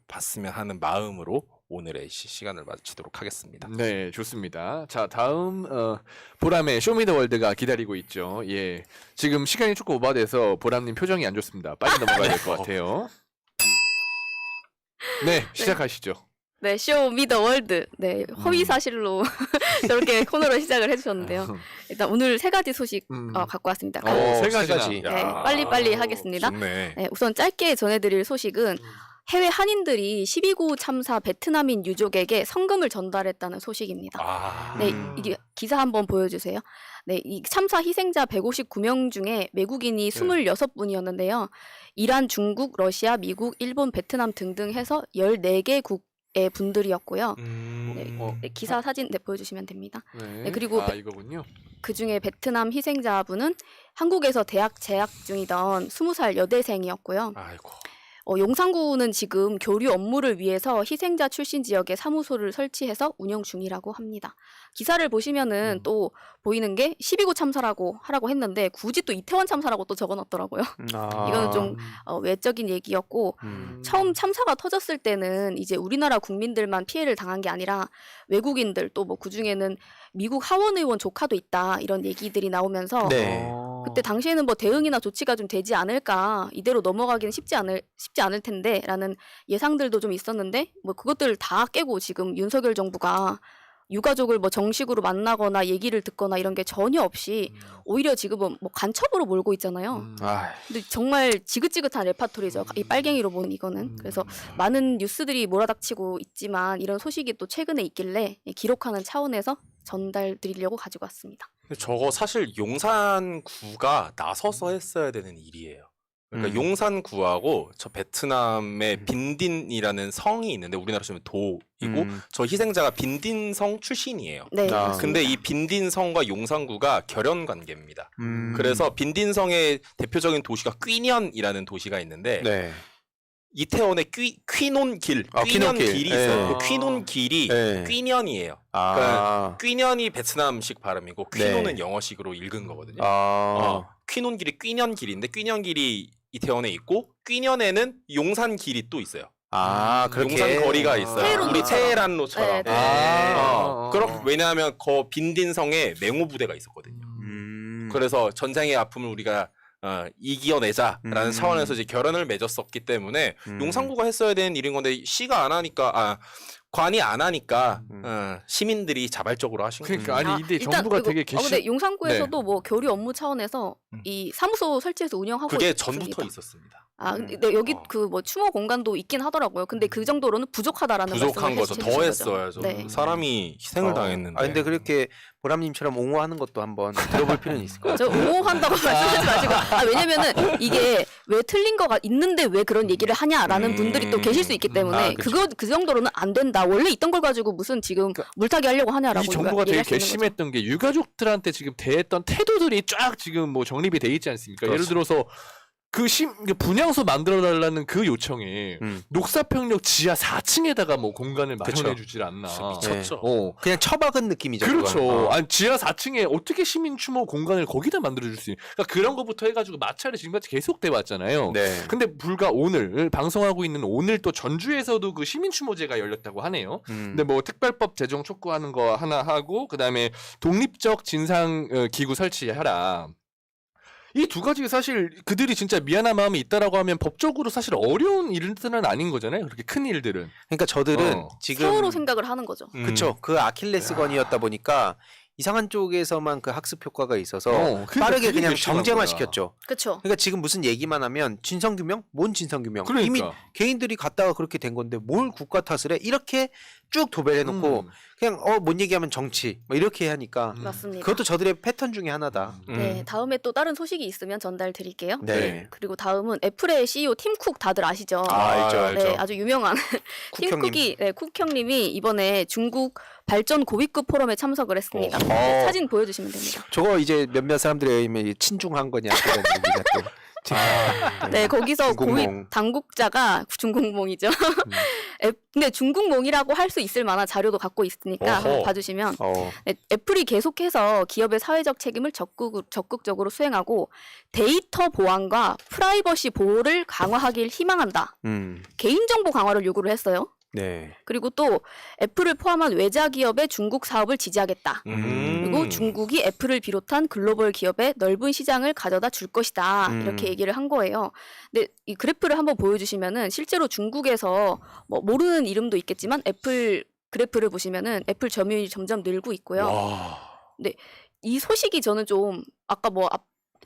봤으면 하는 마음으로 오늘의 시간을 마치도록 하겠습니다. 네, 좋습니다. 자, 다음 보람의 쇼미더월드가 기다리고 있죠. 예, 지금 시간이 조금 오버돼서 보람님 표정이 안 좋습니다. 빨리 넘어가야 될 것 같아요. 네, 시작하시죠. 네, 쇼 미더 월드. 네, 허위 사실로 저렇게 코너로 시작을 해주셨는데요. 일단 오늘 세 가지 소식 갖고 왔습니다. 세 가지. 네, 빨리빨리 하겠습니다. 좋네. 네, 우선 짧게 전해드릴 소식은 해외 한인들이 12구 참사 베트남인 유족에게 성금을 전달했다는 소식입니다. 네, 이게 기사 한번 보여주세요. 네, 이 참사 희생자 159명 중에 외국인이 26분이었는데요. 이란, 중국, 러시아, 미국, 일본, 베트남 등등 해서 14개국 의 분들이었고요. 네, 기사 사진 보여주시면 됩니다. 네, 그리고 이거군요. 그 중에 베트남 희생자분은 한국에서 대학 재학 중이던 20살 여대생이었고요. 아이고. 용산구는 지금 교류 업무를 위해서 희생자 출신 지역에 사무소를 설치해서 운영 중이라고 합니다. 기사를 보시면은 또 보이는 게 12구 참사라고 하라고 했는데 굳이 또 이태원 참사라고 또 적어놨더라고요. 이거는 좀 외적인 얘기였고 처음 참사가 터졌을 때는 이제 우리나라 국민들만 피해를 당한 게 아니라 외국인들 또 뭐 그중에는 미국 하원 의원 조카도 있다 이런 얘기들이 나오면서 그때 당시에는 뭐 대응이나 조치가 좀 되지 않을까 이대로 넘어가기는 쉽지 않을 텐데라는 예상들도 좀 있었는데 뭐 그것들을 다 깨고 지금 윤석열 정부가 유가족을 뭐 정식으로 만나거나 얘기를 듣거나 이런 게 전혀 없이 오히려 지금은 뭐 간첩으로 몰고 있잖아요. 아, 근데 정말 지긋지긋한 레파토리죠. 이 빨갱이로 보는 이거는. 그래서 많은 뉴스들이 몰아닥치고 있지만 이런 소식이 또 최근에 있길래 기록하는 차원에서 전달드리려고 가지고 왔습니다. 근데 저거 사실 용산구가 나서서 했어야 되는 일이에요. 그러니까 용산구하고 저 베트남의 빈딘이라는 성이 있는데 우리나라 치면 도이고 저 희생자가 빈딘성 출신이에요. 네. 아, 근데 이 빈딘성과 용산구가 결연 관계입니다. 그래서 빈딘성의 대표적인 도시가 뀌년이라는 도시가 있는데 네. 이태원에 퀴논길, 아, 퀴년 퀴논길. 길이 예. 있어요. 그 퀴논 길이 예. 뀌년이에요. 아, 그러니까 뀌년이 베트남식 발음이고 퀴논은 네. 영어식으로 읽은 거거든요. 아, 퀴논 길이 뀌년 길인데 뀌년 길이 이태원에 있고 뀌년에는 용산 길이 또 있어요. 아, 그렇게 용산 거리가 있어요. 테헤란로처럼. 우리 테헤란로처럼. 네, 네. 그럼 왜냐하면 그 빈딘성에 맹호 부대가 있었거든요. 그래서 전쟁의 아픔을 우리가 이겨내자라는 차원에서 이제 결연을 맺었었기 때문에 용산구가 했어야 되는 일인 건데 시가 안 하니까 관이 안 하니까 시민들이 자발적으로 하신 거죠. 그러니까 아니 근데 일단 정부가 그리고- 되게 개심. 근데 용산구에서도 뭐 교류 업무 차원에서 이 사무소 설치해서 운영하고 그게 있습니다. 전부터 있었습니다. 아, 근데 여기 그 뭐 추모 공간도 있긴 하더라고요. 근데 그 정도로는 부족하다라는 부족한 말씀을 거죠. 해주신 더 거죠. 했어야죠. 네. 사람이 희생을 당했는데. 아, 근데 그렇게 보람님처럼 옹호하는 것도 한번 들어볼 필요는 있을 것 같아요. 저 옹호한다고 말씀하지 마시고 왜냐면은 이게 왜 틀린 거가 있는데 왜 그런 얘기를 하냐라는 분들이 또 계실 수 있기 때문에 그쵸. 그 정도로는 안 된다. 원래 있던 걸 가지고 무슨 지금 물타기 하려고 하냐라고 이 정부가 되게 얘기할 수 있는 거죠. 괘씸했던 게 유가족들한테 지금 대했던 태도들이 쫙 지금 뭐 정립이 돼 있지 않습니까? 예를 들어서 그 분향소 만들어 달라는 그 요청에 녹사평역 지하 4층에다가 뭐 공간을 그쵸. 마련해 주질 않나. 미쳤죠. 그냥 처박은 느낌이죠. 그렇죠. 그건. 아니 지하 4층에 어떻게 시민 추모 공간을 거기다 만들어 줄 수 있는? 그러니까 그런 거부터 해가지고 마찰이 지금까지 계속돼 왔잖아요. 네. 근데 불과 오늘 방송하고 있는 오늘 또 전주에서도 그 시민 추모제가 열렸다고 하네요. 근데 뭐 특별법 제정 촉구하는 거 하나 하고 그다음에 독립적 진상 기구 설치하라. 이 두 가지 사실 그들이 진짜 미안한 마음이 있다라고 하면 법적으로 사실 어려운 일들은 아닌 거잖아요. 그렇게 큰 일들은. 그러니까 저들은 지금 세월호 생각을 하는 거죠. 그쵸. 그 아킬레스건이었다 보니까 이상한 쪽에서만 그 학습 효과가 있어서 그러니까 빠르게 그게 그냥 괘씸한 정쟁화 거야. 시켰죠. 그렇죠. 그러니까 지금 무슨 얘기만 하면 진상규명? 뭔 진상규명? 그러니까. 이미 개인들이 갔다가 그렇게 된 건데 뭘 국가 탓을 해? 이렇게 쭉 도배해놓고 그냥 뭔 얘기하면 정치 뭐 이렇게 하니까 맞습니다. 그것도 저들의 패턴 중에 하나다. 네, 다음에 또 다른 소식이 있으면 전달 드릴게요. 네. 그리고 다음은 애플의 CEO 팀 쿡 다들 아시죠? 알죠, 알죠. 네, 아주 유명한 팀 쿡 쿡이 쿡 형님이 이번에 중국 발전 고위급 포럼에 참석을 했습니다. 어. 네, 사진 보여주시면 됩니다. 저거 이제 몇몇 사람들에 의하면 친중한 거냐 그런 얘기가 또. 네, 거기서 중국몽. 고위 당국자가 중국몽이죠. 근데 중국몽이라고 할 수 있을 만한 자료도 갖고 있으니까 어허. 한번 봐주시면 어. 네, 애플이 계속해서 기업의 사회적 책임을 적극적으로 수행하고 데이터 보안과 프라이버시 보호를 강화하길 희망한다. 개인정보 강화를 요구를 했어요. 네. 그리고 또 애플을 포함한 외자 기업의 중국 사업을 지지하겠다. 그리고 중국이 애플을 비롯한 글로벌 기업에 넓은 시장을 가져다 줄 것이다. 이렇게 얘기를 한 거예요. 근데 이 그래프를 한번 보여주시면은 실제로 중국에서 뭐 모르는 이름도 있겠지만 애플 그래프를 보시면은 애플 점유율이 점점 늘고 있고요. 근데 이 소식이 저는 좀 아까 뭐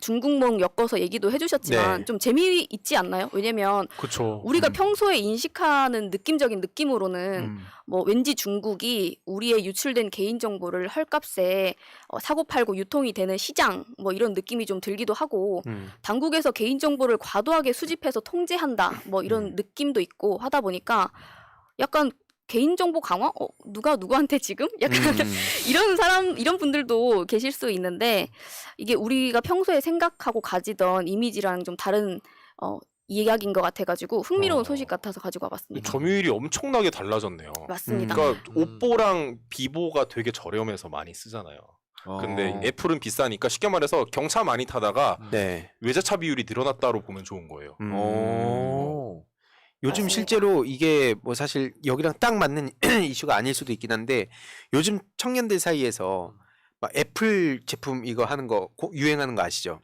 중국몽 엮어서 얘기도 해주셨지만 네. 좀 재미있지 않나요? 왜냐면 그렇죠. 우리가 평소에 인식하는 느낌적인 느낌으로는 뭐 왠지 중국이 우리의 유출된 개인정보를 헐값에 사고 팔고 유통이 되는 시장 뭐 이런 느낌이 좀 들기도 하고 당국에서 개인정보를 과도하게 수집해서 통제한다 뭐 이런 느낌도 있고 하다 보니까 약간 개인정보 강화? 누가 누구한테 지금? 약간 이런 분들도 계실 수 있는데 이게 우리가 평소에 생각하고 가지던 이미지랑 좀 다른 이야기인 것 같아가지고 흥미로운 소식 같아서 가지고 와봤습니다. 점유율이 엄청나게 달라졌네요. 맞습니다. 그러니까 오뽀랑 비보가 되게 저렴해서 많이 쓰잖아요. 근데 애플은 비싸니까 쉽게 말해서 경차 많이 타다가 네. 외제차 비율이 늘어났다로 보면 좋은 거예요. 요즘 실제로 이게 뭐 사실 여기랑 딱 맞는 이슈가 아닐 수도 있긴 한데 요즘 청년들 사이에서 막 애플 제품 이거 하는 거 유행하는 거 아시죠?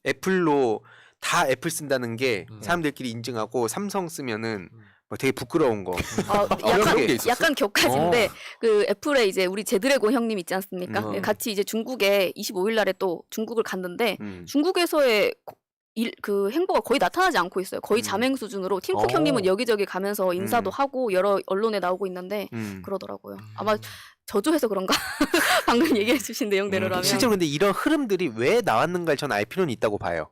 애플로 다 애플 쓴다는 게 사람들끼리 인증하고 삼성 쓰면은 뭐 되게 부끄러운 거. 그런 게 있었어? 약간 격하진데 그 애플에 이제 우리 제드래곤 형님 있지 않습니까? 같이 이제 중국에 25일 날에 또 중국을 갔는데 중국에서의 그 행보가 거의 나타나지 않고 있어요. 거의 잠행 수준으로 팀쿡 형님은 여기저기 가면서 인사도 하고 여러 언론에 나오고 있는데 그러더라고요. 아마 저조해서 그런가? 방금 얘기해 주신 내용대로라면. 실제로 근데 이런 흐름들이 왜 나왔는가를 저는 알 필요는 있다고 봐요.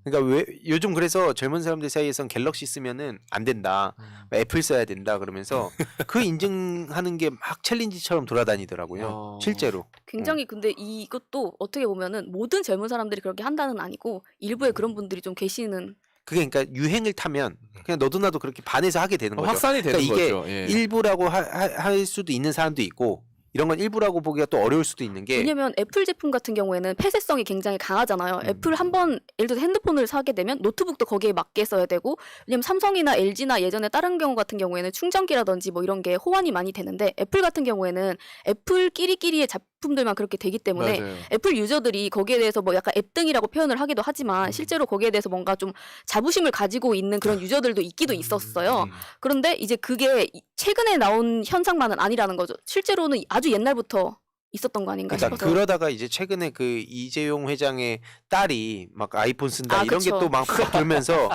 그러니까 왜 요즘 그래서 젊은 사람들 사이에선 갤럭시 쓰면은 안 된다, 애플 써야 된다 그러면서 그 인증하는 게 막 챌린지처럼 돌아다니더라고요. 실제로. 굉장히 근데 이것도 어떻게 보면은 모든 젊은 사람들이 그렇게 한다는 아니고 일부의 그런 분들이 좀 계시는. 그게 그러니까 유행을 타면 그냥 너도 나도 그렇게 반해서 하게 되는 거죠. 확산이 되는 그러니까 이게 거죠. 예. 일부라고 할 수도 있는 사람도 있고 이런 건 일부라고 보기가 또 어려울 수도 있는 게 왜냐면 애플 제품 같은 경우에는 폐쇄성이 굉장히 강하잖아요. 애플 한번 예를 들어서 핸드폰을 사게 되면 노트북도 거기에 맞게 써야 되고 왜냐면 삼성이나 LG나 예전에 다른 경우 같은 경우에는 충전기라든지 뭐 이런 게 호환이 많이 되는데 애플 같은 경우에는 애플끼리의 제품들만 그렇게 되기 때문에 맞아요. 애플 유저들이 거기에 대해서 뭐 약간 앱등이라고 표현을 하기도 하지만 실제로 거기에 대해서 뭔가 좀 자부심을 가지고 있는 그런 유저들도 있기도 있었어요. 그런데 이제 그게 최근에 나온 현상만은 아니라는 거죠. 실제로는 아주 옛날부터 있었던 거 아닌가 그러니까 싶어서. 그러다가 이제 최근에 그 이재용 회장의 딸이 막 아이폰 쓴다 이런 게 그쵸. 또 막 돌면서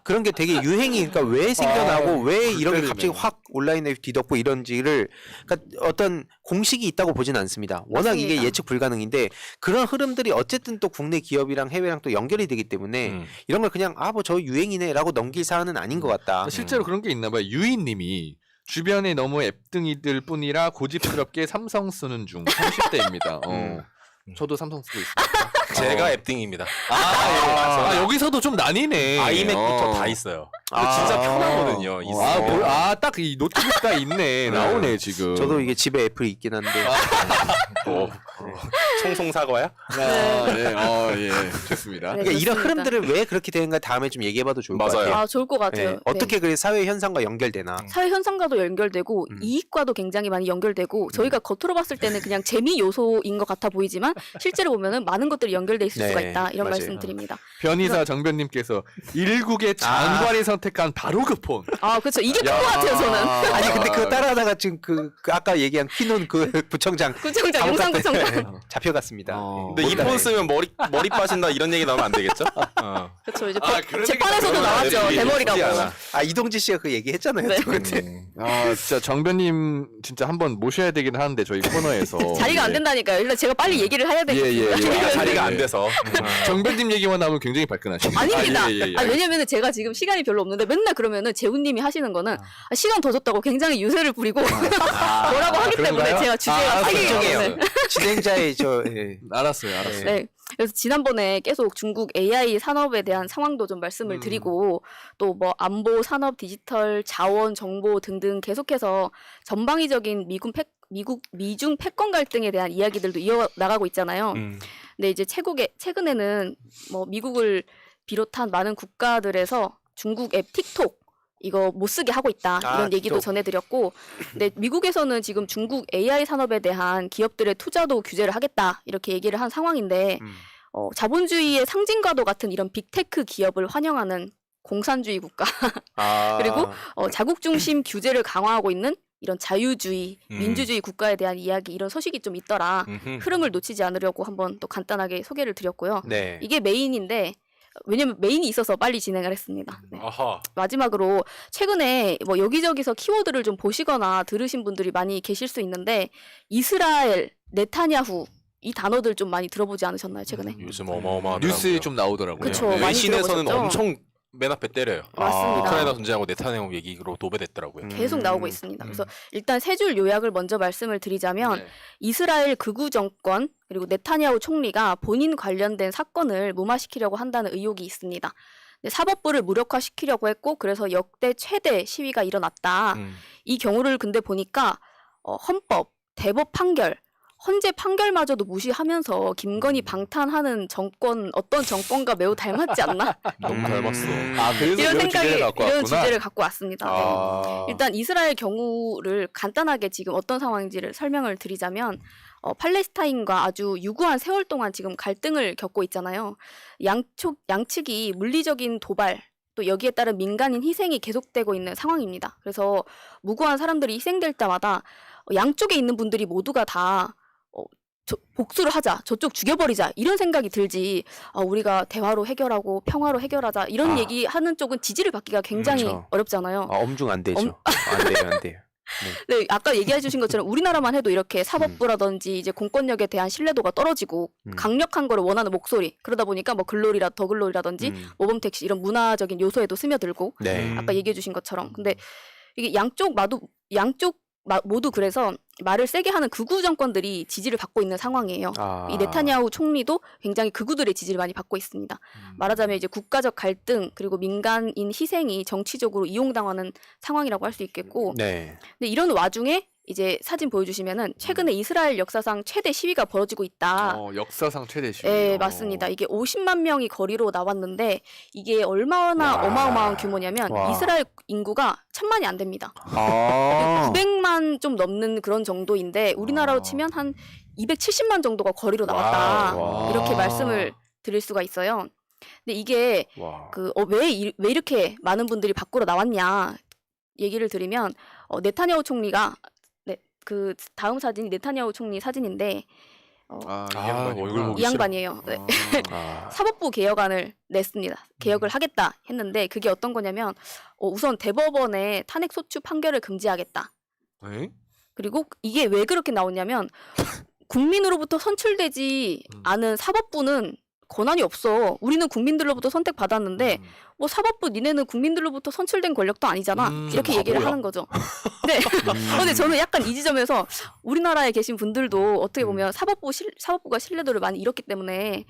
그런 게 되게 유행이 그러니까 왜 생겨나고 왜 이런 게 때리네. 갑자기 확 온라인에 뒤덮고 이런지를 그러니까 어떤 공식이 있다고 보진 않습니다. 워낙 이게 맞습니다. 예측 불가능인데 그런 흐름들이 어쨌든 또 국내 기업이랑 해외랑 또 연결이 되기 때문에 이런 걸 그냥 아 뭐 저 유행이네라고 넘길 사안은 아닌 것 같다. 실제로 그런 게 있나 봐요. 유인님이 주변에 너무 앱등이들 뿐이라 고집스럽게 삼성 쓰는 중 30대입니다. 저도 삼성 쓰고 있습니다. 제가 앱등입니다. 여기서도 좀 나뉘네. 아이맥부터 다 있어요. 근데 진짜 편하거든요. 딱 이 노트북 딱 있네. 나오네 지금. 저도 이게 집에 애플이 있긴 한데 총송 사과야? 예, 좋습니다. 네. 그러니까 이런 그렇습니다. 흐름들을 왜 그렇게 되는가 다음에 좀 얘기해봐도 좋을 것 맞아요. 같아요. 좋을 것 같아요. 네. 어떻게 그래 사회 현상과 연결되나? 사회 현상과도 연결되고 이익과도 굉장히 많이 연결되고 저희가 겉으로 봤을 때는 그냥 재미 요소인 것 같아 보이지만 실제로 보면은 많은 것들이 연결돼 있을 네, 수가 있다 이런 맞아요. 말씀드립니다. 변희사 정변님께서 일국의 장관이 선택한 바로 그 폰. 그렇죠. 이게 큰 것 같아요 저는. 아니 근데 그거 따라하다가 지금 그 아까 얘기한 퀴논 그 부청장 구청장 용산 구청장. 잡혀갔습니다. 근데 이 폰 쓰면 머리 빠진다 이런 얘기 나오면 안 되겠죠? 그렇죠. 이제 그런 재판에서도 얘기 나왔죠. 나오면 대머리라고. 쉽지 않아. 아 이동지 씨가 그 얘기했잖아요. 네. 그때. 진짜 정변님 진짜 한번 모셔야 되긴 하는데 저희 코너에서 자리가 안 된다니까요. 일단 제가 빨리 얘기를 해야 되겠습니다. 자리가 안 돼서. 정변님 얘기만 나오면 굉장히 발끈하시네요. 아닙니다. 예. 왜냐면은 제가 지금 시간이 별로 없는데 맨날 그러면은 재훈님이 하시는 거는 시간 더 줬다고 굉장히 유세를 부리고 뭐라고 하기 때문에 그런가요? 제가 주제가 걱정해요. 사기예요. 진행자의 알았어요. 네. 그래서 지난번에 계속 중국 AI 산업에 대한 상황도 좀 말씀을 드리고 또 뭐 안보, 산업, 디지털, 자원, 정보 등등 계속해서 전방위적인 미중 패권 갈등에 대한 이야기들도 이어나가고 있잖아요. 근데 이제 최근에는 뭐 미국을 비롯한 많은 국가들에서 중국 앱 틱톡 이거 못 쓰게 하고 있다 이런 얘기도 틱톡. 전해드렸고 근데 미국에서는 지금 중국 AI 산업에 대한 기업들의 투자도 규제를 하겠다 이렇게 얘기를 한 상황인데 자본주의의 상징과도 같은 이런 빅테크 기업을 환영하는 공산주의 국가 그리고 자국 중심 규제를 강화하고 있는 이런 자유주의, 민주주의 국가에 대한 이야기 이런 소식이 좀 있더라. 흐름을 놓치지 않으려고 한번 또 간단하게 소개를 드렸고요. 네. 이게 메인인데 왜냐면 메인이 있어서 빨리 진행을 했습니다. 네. 아하. 마지막으로 최근에 뭐 여기저기서 키워드를 좀 보시거나 들으신 분들이 많이 계실 수 있는데 이스라엘, 네타냐후 이 단어들 좀 많이 들어보지 않으셨나요 최근에? 요즘 어마어마하더라고요. 뉴스에 좀 나오더라고요. 그쵸. 많이 외신에서는 들어보셨죠? 엄청 맨 앞에 때려요. 맞습니다. 우크라이나 전쟁하고 네타냐후 얘기로 도배됐더라고요. 계속 나오고 있습니다. 그래서 일단 세 줄 요약을 먼저 말씀을 드리자면 이스라엘 극우 정권 그리고 네타냐후 총리가 본인 관련된 사건을 무마시키려고 한다는 의혹이 있습니다. 사법부를 무력화시키려고 했고 그래서 역대 최대 시위가 일어났다. 이 경우를 근데 보니까 헌법, 대법 판결, 헌재 판결마저도 무시하면서 김건희 방탄하는 정권 어떤 정권과 매우 닮았지 않나? 너무 닮았어. 그래서 이런 주제를 갖고 이런 왔구나. 주제를 갖고 왔습니다. 네. 일단 이스라엘 경우를 간단하게 지금 어떤 상황인지를 설명을 드리자면 팔레스타인과 아주 유구한 세월 동안 지금 갈등을 겪고 있잖아요. 양측이 물리적인 도발 또 또 여기에 따른 민간인 희생이 계속되고 있는 상황입니다. 그래서 무고한 사람들이 희생될 때마다 양쪽에 있는 분들이 모두가 다 복수를 하자, 저쪽 죽여버리자 이런 생각이 들지 우리가 대화로 해결하고 평화로 해결하자 이런 얘기하는 쪽은 지지를 받기가 굉장히 그렇죠. 어렵잖아요. 엄중 안 되죠. 안 돼요. 네, 아까 얘기해 주신 것처럼 우리나라만 해도 이렇게 사법부라든지 이제 공권력에 대한 신뢰도가 떨어지고 강력한 거를 원하는 목소리 그러다 보니까 뭐 더 글로리라든지 모범택시 이런 문화적인 요소에도 스며들고 네. 아까 얘기해 주신 것처럼 근데 이게 양쪽 모두 그래서 말을 세게 하는 극우 정권들이 지지를 받고 있는 상황이에요. 이 네타냐후 총리도 굉장히 극우들의 지지를 많이 받고 있습니다. 말하자면 이제 국가적 갈등 그리고 민간인 희생이 정치적으로 이용당하는 상황이라고 할 수 있겠고 네. 근데 이런 와중에 이제 사진 보여주시면은 최근에 이스라엘 역사상 최대 시위가 벌어지고 있다. 역사상 최대 시위. 네, 맞습니다. 이게 50만 명이 거리로 나왔는데 이게 얼마나 어마어마한 규모냐면 이스라엘 인구가 1000만이 안 됩니다. 900만 좀 넘는 그런 정도인데 우리나라로 치면 한 270만 정도가 거리로 나왔다. 이렇게 말씀을 드릴 수가 있어요. 근데 이게 왜 이렇게 많은 분들이 밖으로 나왔냐 얘기를 드리면 네타냐후 총리가 그 다음 사진이 네타냐후 총리 사진인데 이 양반이에요. 네. 사법부 개혁안을 냈습니다. 개혁을 하겠다 했는데 그게 어떤 거냐면 우선 대법원의 탄핵 소추 판결을 금지하겠다. 그리고 이게 왜 그렇게 나오냐면 국민으로부터 선출되지 않은 사법부는 권한이 없어. 우리는 국민들로부터 선택받았는데 뭐 사법부 니네는 국민들로부터 선출된 권력도 아니잖아. 이렇게 얘기를 하는 거죠. 네. 근데 저는 약간 이 지점에서 우리나라에 계신 분들도 어떻게 보면 사법부가 신뢰도를 많이 잃었기 때문에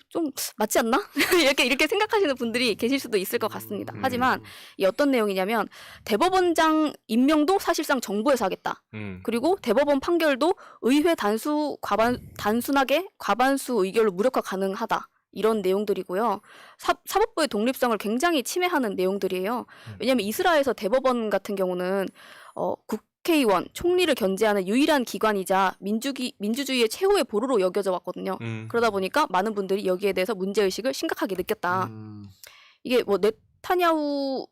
좀 맞지 않나? 이렇게 생각하시는 분들이 계실 수도 있을 것 같습니다. 하지만 이 어떤 내용이냐면 대법원장 임명도 사실상 정부에서 하겠다. 그리고 대법원 판결도 의회 단순하게 과반수 의결로 무력화 가능하다. 이런 내용들이고요. 사법부의 독립성을 굉장히 침해하는 내용들이에요. 왜냐하면 이스라엘에서 대법원 같은 경우는 국회의원, 총리를 견제하는 유일한 기관이자 민주주의의 최후의 보루로 여겨져 왔거든요. 그러다 보니까 많은 분들이 여기에 대해서 문제의식을 심각하게 느꼈다. 이게 뭐 네타냐후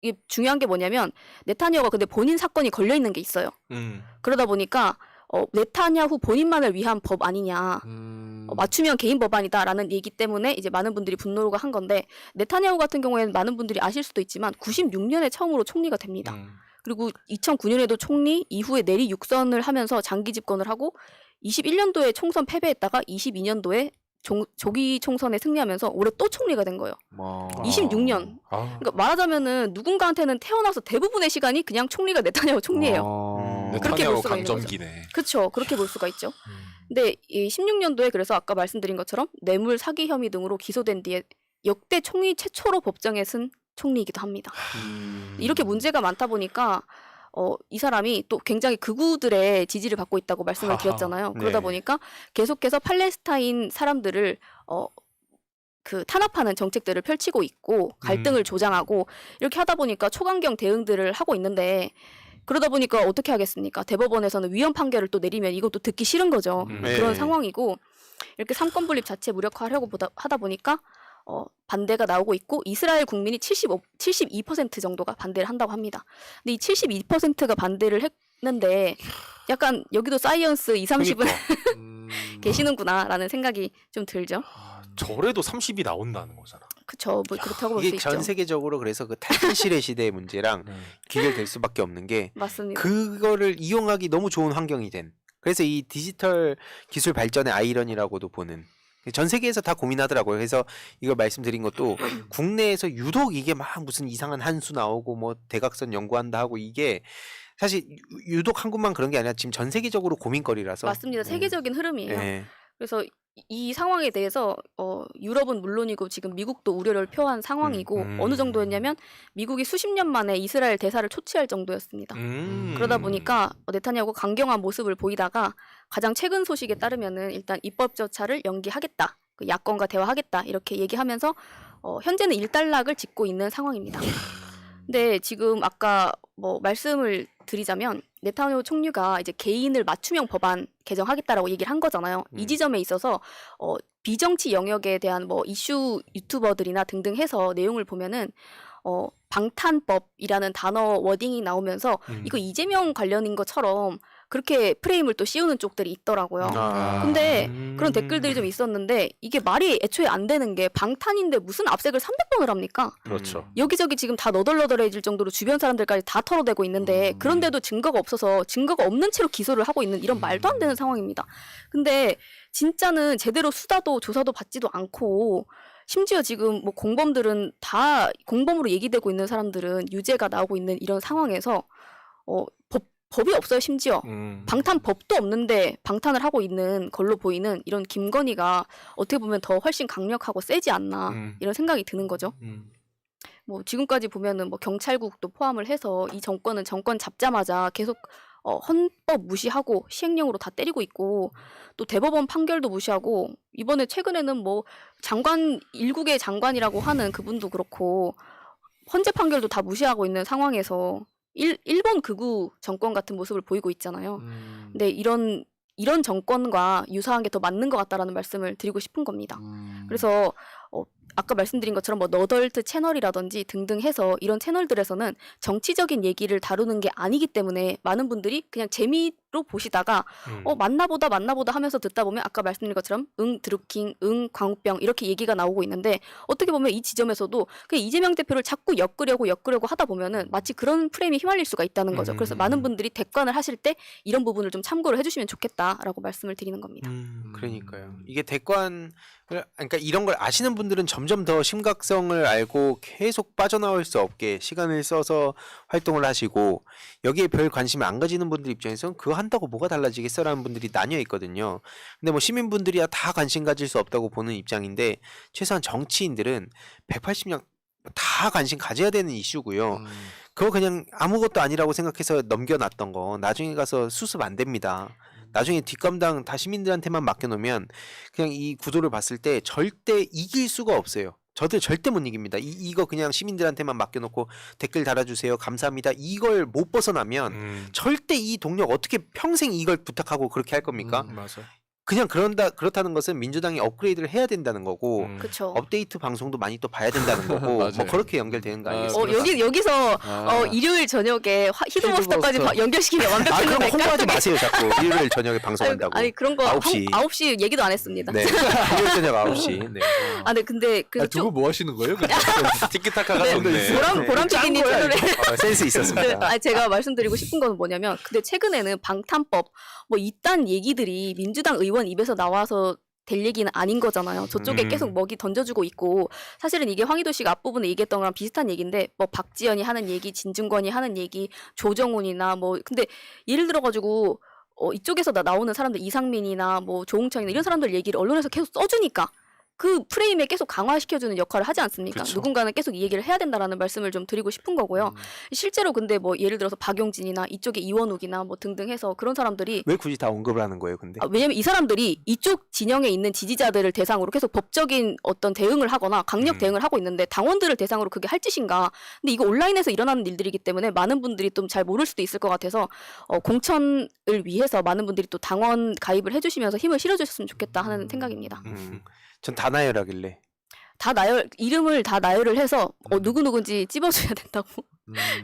이게 중요한 게 뭐냐면 네타냐후가 근데 본인 사건이 걸려 있는 게 있어요. 그러다 보니까 네타냐후 본인만을 위한 법 아니냐. 맞추면 개인 법안이다라는 얘기 때문에 이제 많은 분들이 분노가 한 건데 네타냐후 같은 경우에는 많은 분들이 아실 수도 있지만 96년에 처음으로 총리가 됩니다. 그리고 2009년에도 총리 이후에 내리 육선을 하면서 장기 집권을 하고 21년도에 총선 패배했다가 22년도에 조기 총선에 승리하면서 올해 또 총리가 된 거예요. 26년. 그러니까 말하자면은 누군가한테는 태어나서 대부분의 시간이 그냥 총리가 네타냐후 총리예요. 그렇게 볼 수가 있는 거죠. 그렇죠. 그렇게 볼 수가 있죠. 근데 이 16년도에 그래서 아까 말씀드린 것처럼 뇌물 사기 혐의 등으로 기소된 뒤에 역대 총리 최초로 법정에 쓴 총리이기도 합니다. 이렇게 문제가 많다 보니까 이 사람이 또 굉장히 극우들의 지지를 받고 있다고 말씀을 드렸잖아요. 그러다 보니까 계속해서 팔레스타인 사람들을 탄압하는 정책들을 펼치고 있고 갈등을 조장하고 이렇게 하다 보니까 초강경 대응들을 하고 있는데 그러다 보니까 어떻게 하겠습니까? 대법원에서는 위헌 판결을 또 내리면 이것도 듣기 싫은 거죠. 그런 상황이고 이렇게 삼권 분립 자체 무력화하려고 하다 보니까 반대가 나오고 있고 이스라엘 국민이 72% 정도가 반대를 한다고 합니다. 근데 이 72%가 반대를 했는데 약간 여기도 사이언스 20, 30은 계시는구나라는 생각이 좀 들죠. 저래도 30이 나온다는 거잖아. 그렇죠. 뭐 그렇다고 볼 수 이게 있죠. 전 세계적으로 그래서 그 탈진실의 시대의 문제랑 귀결될 수밖에 없는 게 맞습니다. 그거를 이용하기 너무 좋은 환경이 된. 그래서 이 디지털 기술 발전의 아이러니라고도 보는. 전 세계에서 다 고민하더라고요. 그래서 이걸 말씀드린 것도 국내에서 유독 이게 막 무슨 이상한 한수 나오고 뭐 대각선 연구한다 하고 이게 사실 유독 한국만 그런 게 아니라 지금 전 세계적으로 고민거리라서. 맞습니다. 세계적인 흐름이에요. 네. 그래서 이 상황에 대해서 유럽은 물론이고 지금 미국도 우려를 표한 상황이고 어느 정도였냐면 미국이 수십 년 만에 이스라엘 대사를 초치할 정도였습니다. 그러다 보니까 네타냐후가 강경한 모습을 보이다가 가장 최근 소식에 따르면은 일단 입법 절차를 연기하겠다. 야권과 대화하겠다. 이렇게 얘기하면서 현재는 일단락을 짓고 있는 상황입니다. 근데 지금 아까 뭐 말씀을 드리자면 네타냐후 총리가 이제 개인을 맞춤형 법안 개정하겠다라고 얘기를 한 거잖아요. 이 지점에 있어서 비정치 영역에 대한 뭐 이슈 유튜버들이나 등등 해서 내용을 보면은 방탄법이라는 단어 워딩이 나오면서 이거 이재명 관련인 것처럼 그렇게 프레임을 또 씌우는 쪽들이 있더라고요. 근데 그런 댓글들이 좀 있었는데 이게 말이 애초에 안 되는 게 방탄인데 무슨 압색을 300번을 합니까? 그렇죠. 여기저기 지금 다 너덜너덜해질 정도로 주변 사람들까지 다 털어대고 있는데 그런데도 증거가 없어서 증거가 없는 채로 기소를 하고 있는 이런 말도 안 되는 상황입니다. 근데 진짜는 제대로 수사도 조사도 받지도 않고 심지어 지금 뭐 공범들은 다 공범으로 얘기되고 있는 사람들은 유죄가 나오고 있는 이런 상황에서 법이 없어요. 심지어 방탄법도 없는데 방탄을 하고 있는 걸로 보이는 이런 김건희가 어떻게 보면 더 훨씬 강력하고 세지 않나 이런 생각이 드는 거죠. 뭐 지금까지 보면은 뭐 경찰국도 포함을 해서 이 정권은 정권 잡자마자 계속 헌법 무시하고 시행령으로 다 때리고 있고 또 대법원 판결도 무시하고 이번에 최근에는 뭐 장관 일국의 장관이라고 하는 그분도 그렇고 헌재 판결도 다 무시하고 있는 상황에서 일본 극우 정권 같은 모습을 보이고 있잖아요. 근데 이런 정권과 유사한 게 더 맞는 것 같다라는 말씀을 드리고 싶은 겁니다. 그래서 아까 말씀드린 것처럼 뭐 너덜트 채널이라든지 등등 해서 이런 채널들에서는 정치적인 얘기를 다루는 게 아니기 때문에 많은 분들이 그냥 재미로 보시다가 맞나보다 하면서 듣다 보면 아까 말씀드린 것처럼 드루킹, 광우병 이렇게 얘기가 나오고 있는데 어떻게 보면 이 지점에서도 그냥 이재명 대표를 자꾸 엮으려고 하다 보면은 마치 그런 프레임에 휘말릴 수가 있다는 거죠. 그래서 많은 분들이 대관을 하실 때 이런 부분을 좀 참고를 해주시면 좋겠다라고 말씀을 드리는 겁니다. 그러니까요. 이게 대관 그러니까 이런 걸 아시는 분들은 점점 더 심각성을 알고 계속 빠져나올 수 없게 시간을 써서 활동을 하시고 여기에 별 관심을 안 가지는 분들 입장에서는 그거 한다고 뭐가 달라지겠어라는 분들이 나뉘어 있거든요. 근데 뭐 시민분들이야 다 관심 가질 수 없다고 보는 입장인데 최소한 정치인들은 180년 다 관심 가져야 되는 이슈고요. 그거 그냥 아무것도 아니라고 생각해서 넘겨놨던 거 나중에 가서 수습 안 됩니다. 나중에 뒷감당 다 시민들한테만 맡겨놓으면 그냥 이 구도를 봤을 때 절대 이길 수가 없어요. 저들 절대 못 이깁니다. 이거 그냥 시민들한테만 맡겨놓고 댓글 달아주세요. 감사합니다. 이걸 못 벗어나면 절대 이 동력 어떻게 평생 이걸 부탁하고 그렇게 할 겁니까? 맞아. 그냥 그렇다는 것은 민주당이 업그레이드를 해야 된다는 거고 그렇죠. 업데이트 방송도 많이 또 봐야 된다는 거고 뭐 그렇게 연결되는 거 아니겠습니까? 여기서 일요일 저녁에 히드버스터까지 연결시키면 완벽했는데 그럼 홍보하지 마세요 자꾸 일요일 저녁에 방송한다고. 아니 그런 거 9시 9시 얘기도 안 했습니다. 네. 일요일 저녁 9시. 네. 네 근데 두분 뭐 하시는 거예요? 티키타카가 네. 좋네. 보람 PD님 채널에 센스 있었습니다. 제가 말씀드리고 싶은 건 뭐냐면 근데 최근에는 방탄법 뭐 이딴 얘기들이 민주당 의원 입에서 나와서 될 얘기는 아닌 거잖아요. 저쪽에 계속 먹이 던져주고 있고 사실은 이게 황희도 씨가 앞부분에 얘기했던 거랑 비슷한 얘기인데 뭐 박지연이 하는 얘기, 진중권이 하는 얘기, 조정훈이나 뭐 근데 예를 들어가지고 이쪽에서 나오는 사람들 이상민이나 뭐 조홍천이나 이런 사람들 얘기를 언론에서 계속 써주니까 그 프레임에 계속 강화시켜주는 역할을 하지 않습니까? 그쵸. 누군가는 계속 이 얘기를 해야 된다라는 말씀을 좀 드리고 싶은 거고요. 실제로 근데 뭐 예를 들어서 박용진이나 이쪽에 이원욱이나 뭐 등등 해서 그런 사람들이 왜 굳이 다 언급을 하는 거예요, 근데? 왜냐면 이 사람들이 이쪽 진영에 있는 지지자들을 대상으로 계속 법적인 어떤 대응을 하거나 강력 대응을 하고 있는데 당원들을 대상으로 그게 할 짓인가? 근데 이거 온라인에서 일어나는 일들이기 때문에 많은 분들이 좀 잘 모를 수도 있을 것 같아서 공천을 위해서 많은 분들이 또 당원 가입을 해주시면서 힘을 실어주셨으면 좋겠다 하는 생각입니다. 전 다 나열하길래. 다 이름을 다 나열을 해서 누구누군지 찝어줘야 된다고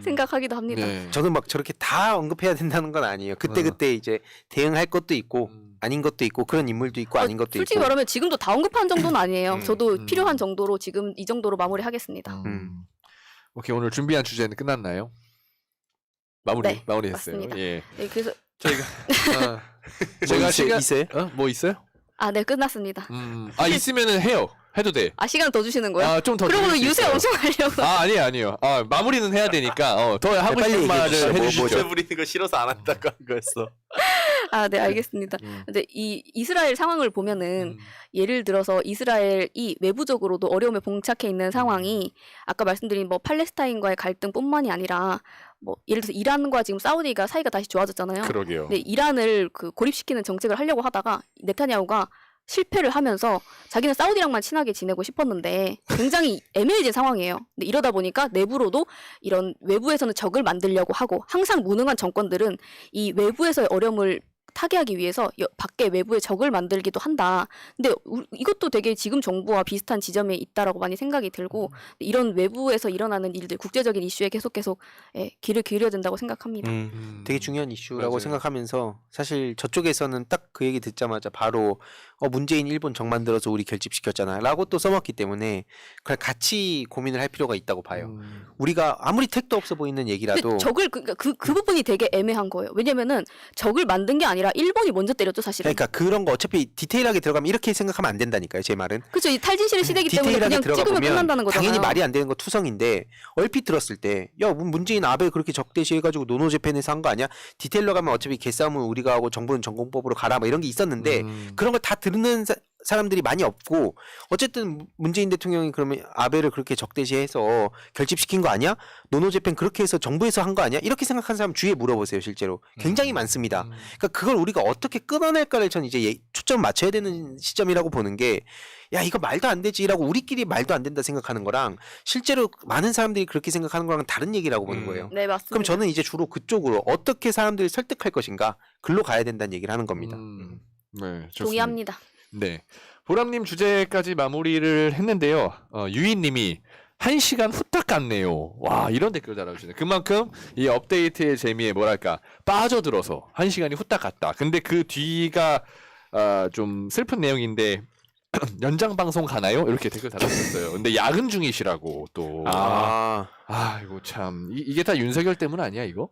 생각하기도 합니다. 네. 저는 막 저렇게 다 언급해야 된다는 건 아니에요. 그때 이제 대응할 것도 있고 아닌 것도 있고 그런 인물도 있고 아닌 것도 솔직히 있고. 말하면 지금도 다 언급한 정도는 아니에요. 저도 필요한 정도로 지금 이 정도로 마무리하겠습니다. 오케이, 오늘 준비한 주제는 끝났나요? 네, 마무리했어요. 맞습니다. 예. 네, 그래서 저희가 뭐 있어요? 뭐 있어요? 네 끝났습니다. 있으면은 해도 돼. 시간 더 주시는 거예요? 좀 더. 그러면 유세 엄청 하려고. 아니에요. 마무리는 해야 되니까 더 하고 빨리 싶은 말을 얘기해 주시죠. 해주시죠. 뭐 부리는 거 싫어서 안 한다고 한 거였어. 네, 알겠습니다. 근데 이 이스라엘 상황을 보면은 예를 들어서 이스라엘이 외부적으로도 어려움에 봉착해 있는 상황이 아까 말씀드린 뭐 팔레스타인과의 갈등뿐만이 아니라 뭐 예를 들어서 이란과 지금 사우디가 사이가 다시 좋아졌잖아요. 그러게요. 근데 이란을 고립시키는 정책을 하려고 하다가 네타냐후가 실패를 하면서 자기는 사우디랑만 친하게 지내고 싶었는데 굉장히 애매해진 상황이에요. 근데 이러다 보니까 내부로도 이런 외부에서는 적을 만들려고 하고 항상 무능한 정권들은 이 외부에서의 어려움을 타개하기 위해서 밖에 외부에 적을 만들기도 한다. 근데 이것도 되게 지금 정부와 비슷한 지점에 있다라고 많이 생각이 들고 이런 외부에서 일어나는 일들, 국제적인 이슈에 계속 귀를 기울여야 된다고 생각합니다. 되게 중요한 이슈라고 맞아요. 생각하면서 사실 저쪽에서는 딱 그 얘기 듣자마자 바로 문재인 일본 적 만들어서 우리 결집시켰잖아 라고 또 써먹기 때문에 그걸 같이 고민을 할 필요가 있다고 봐요. 우리가 아무리 택도 없어 보이는 얘기라도 근데 적을 그 부분이 되게 애매한 거예요. 왜냐면은 적을 만든 게 아니라 일본이 먼저 때렸죠, 사실은. 그러니까 그런 거 어차피 디테일하게 들어가면 이렇게 생각하면 안 된다니까요. 제 말은. 그렇죠. 이 탈진실의 시대이기 때문에 디테일하게 그냥 들어가 찍으면 보면 끝난다는 거잖아요. 당연히 말이 안 되는 거 투성인데 얼핏 들었을 때 야 문재인 아베 그렇게 적대시해가지고 노노재팬에서 한 거 아니야? 디테일로 가면 어차피 개싸움은 우리가 하고 정부는 전공법으로 가라 뭐 이런 게 있었는데 그런 걸 다 듣는 사람들이 많이 없고 어쨌든 문재인 대통령이 그러면 아베를 그렇게 적대시해서 결집시킨 거 아니야? 노노재팬 그렇게 해서 정부에서 한 거 아니야? 이렇게 생각하는 사람 주위에 물어보세요. 실제로 굉장히 많습니다. 그러니까 그걸 우리가 어떻게 끊어낼까를 전 이제 초점 맞춰야 되는 시점이라고 보는 게 야 이거 말도 안 되지라고 우리끼리 말도 안 된다 생각하는 거랑 실제로 많은 사람들이 그렇게 생각하는 거랑 다른 얘기라고 보는 거예요. 네, 맞습니다. 그럼 저는 이제 주로 그쪽으로 어떻게 사람들을 설득할 것인가 글로 가야 된다는 얘기를 하는 겁니다. 네, 좋습니다. 동의합니다. 네. 보람님 주제까지 마무리를 했는데요. 유인님이 1시간 후딱 갔네요. 와, 이런 댓글 달아주시네. 그만큼 이 업데이트의 재미에 뭐랄까 빠져들어서 1시간이 후딱 갔다. 근데 그 뒤가 좀 슬픈 내용인데 연장 방송 가나요? 이렇게 댓글 달아주셨어요. 근데 야근 중이시라고 또. 이거 참 이게 다 윤석열 때문 아니야 이거?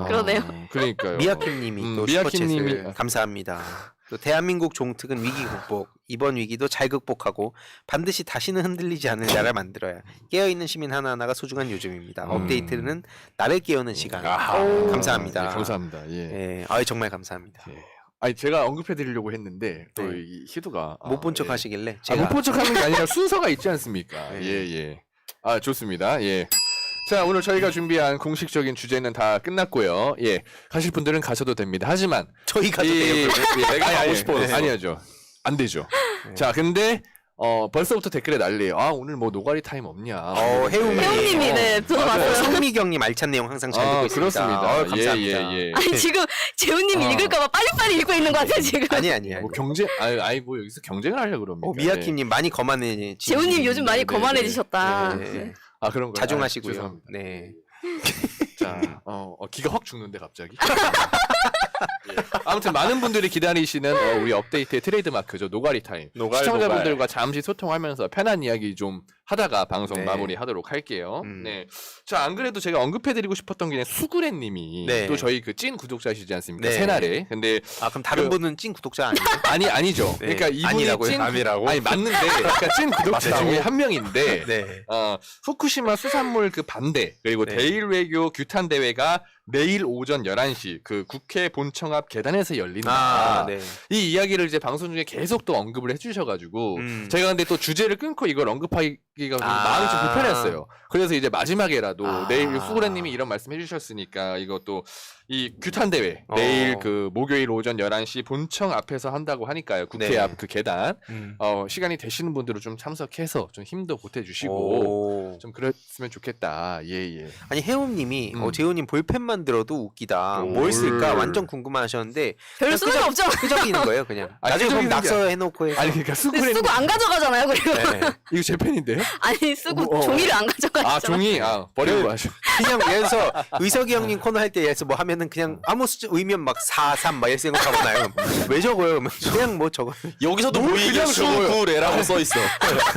그러네요. 그러니까요. 미아킴님이 또 미아킴님이 슈퍼챗을 감사합니다. 또 대한민국 종특은 위기 극복. 이번 위기도 잘 극복하고 반드시 다시는 흔들리지 않을 나라를 만들어야 깨어있는 시민 하나하나가 소중한 요즘입니다. 업데이트는 나를 깨우는 시간. 감사합니다. 네, 감사합니다. 예. 예. 정말 감사합니다. 예. 아니 제가 언급해드리려고 했는데 또 네. 이 희두가 못 본 척 예. 하시길래 못 본 척하는 게 아니라 순서가 있지 않습니까? 네. 예. 좋습니다. 예. 자, 오늘 저희가 준비한 공식적인 주제는 다 끝났고요. 예. 가실 분들은 가셔도 됩니다. 하지만 저희 가도 돼요. 내가 가고 싶어서. 네. 아니죠. 안 되죠. 네. 자, 근데 벌써부터 댓글에 난리예요. 오늘 뭐 노가리 타임 없냐. 혜웅님이 네, 저도 봤어요. 성미경님 알찬 내용 항상 잘 듣고 있습니다. 그렇습니다. 감사합니다. 예. 아니 지금 재훈님이 읽을까봐 빨리빨리 읽고 있는 것 같아요 지금. 아니. 뭐 경쟁, 뭐 여기서 경쟁을 하려고 그럽니까? 미아킴님 많이 거만해. 재훈님 요즘 많이 네, 거만해지셨다. 네. 그런 거예요. 자중하시고요. 죄송합니다. 네. 자, 기가 확 죽는데 갑자기. 예. 아무튼 많은 분들이 기다리시는 우리 업데이트의 트레이드 마크죠. 노가리 타임. 시청자분들과 잠시 소통하면서 편한 이야기 좀 하다가 방송 네. 마무리하도록 할게요. 네. 자, 안 그래도 제가 언급해드리고 싶었던 게 수구레님이 네. 또 저희 그 찐 구독자시지 않습니까? 네. 새날에. 근데 그럼 다른 분은 찐 구독자 아니에요? 아니죠. 네. 그러니까 이분이 아니라고요? 찐 아니라고? 아니 맞는데 그러니까 찐 구독자 맞다고? 중에 한 명인데. 네. 후쿠시마 수산물 그 반대 그리고 네. 대일 외교 규탄 대회가 내일 오전 11시 그 국회 본청 앞 계단에서 열린다. 네. 이 이야기를 이제 방송 중에 계속 또 언급을 해주셔가지고 저희가 근데 또 주제를 끊고 이걸 언급하기가 좀 마음이 좀 불편했어요. 그래서 이제 마지막에라도 내일 수구레님이 이런 말씀 해주셨으니까 이것도 이 규탄 대회 내일 그 목요일 오전 11시 본청 앞에서 한다고 하니까요. 국회 네. 앞 그 계단 시간이 되시는 분들은 좀 참석해서 좀 힘도 보태주시고 좀 그랬으면 좋겠다. 예. 아니 혜웅님이 재훈님 볼펜만 들어도 웃기다. 뭘 쓸까 완전 궁금해하셨는데 별 수가 없죠. 끄적이는 거예요 그냥. 아니, 나중에 끄적이는 그럼 게 낙서해놓고 해서. 아니 그러니까 근데 수구레님 쓰고 안 가져가잖아요. 그리고 네. 이거 제 펜인데요? 아니 쓰고 종이를 안 가져가잖아요. 종이 버리고 가셔. 그냥 예를 들어서 의석이 형님 코너 할 때 예를 들어서 뭐 하면은 그냥 아무 숫자 의미면 막 4, 3 막 이렇게 생각하거나요. 왜 적어요? 그냥 뭐 적어. 여기서도 뭘 보이게 그냥 적어요. 수구레라고 써 있어.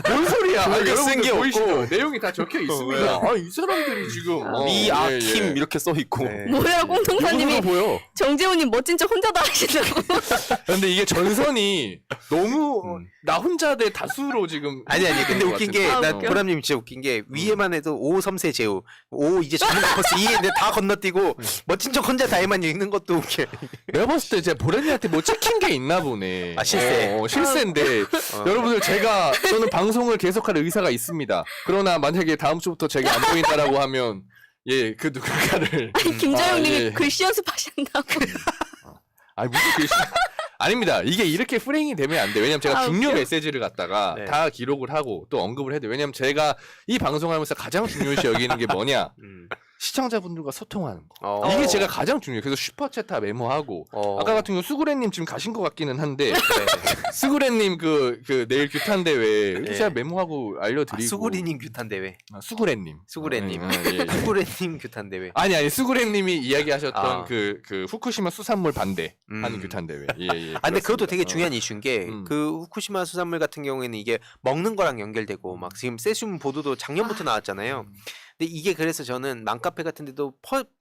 뭔 소리야? 그렇게 쓴게 보이시죠? 없고. 내용이 다 적혀 있습니다. 이 사람들이 지금 미아킴 이렇게 써 있고. 네. 뭐야 꽁통사님이 이거도 보여. 정재훈님 멋진 척 혼자 다 하시더라고. 근데 이게 전선이 너무 나 혼자 대 다수로 지금 아니 근데 웃긴 게 아, 나 웃겨. 보람님 진짜 웃긴 게 위에만 해도 오 섬세 제우 오 이제 전문 버스 이에 근데 다 건너뛰고 멋진 척 혼자 다에만 읽는 것도 웃겨. 내가 봤을 때 제가 보라님한테 뭐 찍힌 게 있나 보네. 실세. 실세인데 여러분들 저는 방송을 계속할 의사가 있습니다. 그러나 만약에 다음 주부터 제가 안 보인다라고 하면 그 누군가를 아니 김자영님이 예. 글씨 연습하신다고. 무슨 글씨 아닙니다. 이게 이렇게 프레임이 되면 안 돼. 왜냐면 제가 중요 웃겨. 메시지를 갖다가 네. 다 기록을 하고 또 언급을 해야 돼. 왜냐면 제가 이 방송하면서 가장 중요시 여기는 게 뭐냐? 시청자분들과 소통하는 거. 이게 제가 가장 중요해요. 그래서 슈퍼챗 다 메모하고 아까 같은 경우 수구레님 지금 가신 것 같기는 한데 수구레님 그 내일 규탄 대회 네. 제가 메모하고 알려드리고 수구리님 규탄 대회. 수구레님 수구레님. 예. 수구레님 규탄 대회. 아니 수구레님이 이야기하셨던 아. 그 후쿠시마 수산물 반대하는 규탄 대회. 예. 아 근데 그것도 그렇습니다. 되게 중요한 이슈인 게 음. 그 후쿠시마 수산물 같은 경우에는 이게 먹는 거랑 연결되고 막 지금 세슘 보도도 작년부터 나왔잖아요. 근데 이게 그래서 저는 맘카페 같은 데도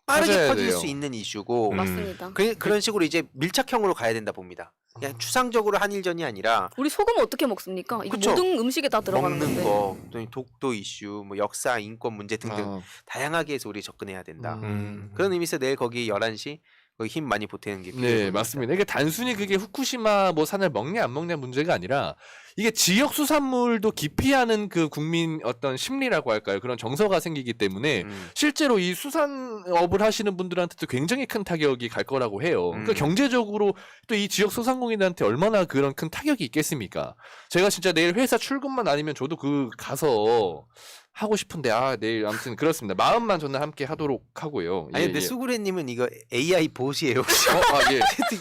빠르게 퍼져야 퍼질 돼요. 수 있는 이슈고 맞습니다. 그런 식으로 이제 밀착형으로 가야 된다 봅니다. 그냥 추상적으로 한일전이 아니라 우리 소금 어떻게 먹습니까? 이거 그쵸. 모든 음식에 다 들어가는 먹는 건데. 거, 또 독도 이슈, 뭐 역사, 인권 문제 등등 아. 다양하게 해서 우리 접근해야 된다. 음. 그런 의미에서 내일 거기 11시 거기 힘 많이 보태는 게 필요해 네, 보입니다. 맞습니다. 이게 단순히 그게 후쿠시마 뭐 산을 먹냐 안 먹냐 문제가 아니라 이게 지역 수산물도 기피하는 그 국민 어떤 심리라고 할까요? 그런 정서가 생기기 때문에 실제로 이 수산업을 하시는 분들한테도 굉장히 큰 타격이 갈 거라고 해요. 그러니까 경제적으로 또 이 지역 소상공인한테 얼마나 그런 큰 타격이 있겠습니까? 제가 진짜 내일 회사 출근만 아니면 저도 그 가서 하고 싶은데 내일 아무튼 그렇습니다. 마음만 저는 함께 하도록 하고요. 아니 근데 수구레님은 이거 AI 보시예요. 혹시? 예.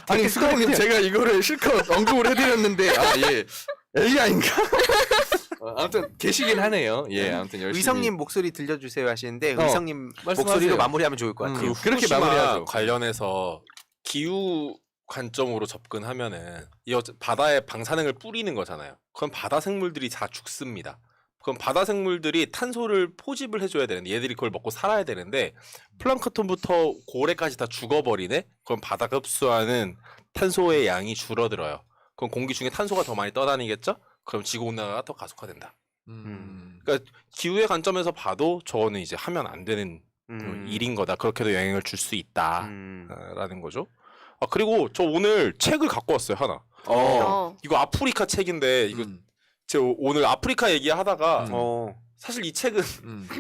아니 수고님 제가 이거를 실컷 언급을 해드렸는데 예. AI인가? 아무튼 계시긴 하네요. 예, 아무튼 열심히. 의성님 목소리 들려주세요 하시는데 의성님 말씀하세요. 목소리로 마무리하면 좋을 것 같아요. 그렇게 후쿠시마 마무리하죠. 관련해서 기후 관점으로 접근하면은 이 바다에 방사능을 뿌리는 거잖아요. 그럼 바다 생물들이 다 죽습니다. 그럼 바다 생물들이 탄소를 포집을 해줘야 되는데 얘들이 그걸 먹고 살아야 되는데 플랑크톤부터 고래까지 다 죽어버리네? 그럼 바다가 흡수하는 탄소의 양이 줄어들어요. 그럼 공기 중에 탄소가 더 많이 떠다니겠죠? 그럼 지구온난화가 더 가속화된다. 그러니까 기후의 관점에서 봐도 저거는 이제 하면 안 되는 일인 거다. 그렇게도 영향을 줄 수 있다라는 거죠. 그리고 저 오늘 책을 갖고 왔어요 하나. 이거 아프리카 책인데 이거 제가 오늘 아프리카 얘기하다가 사실 이 책은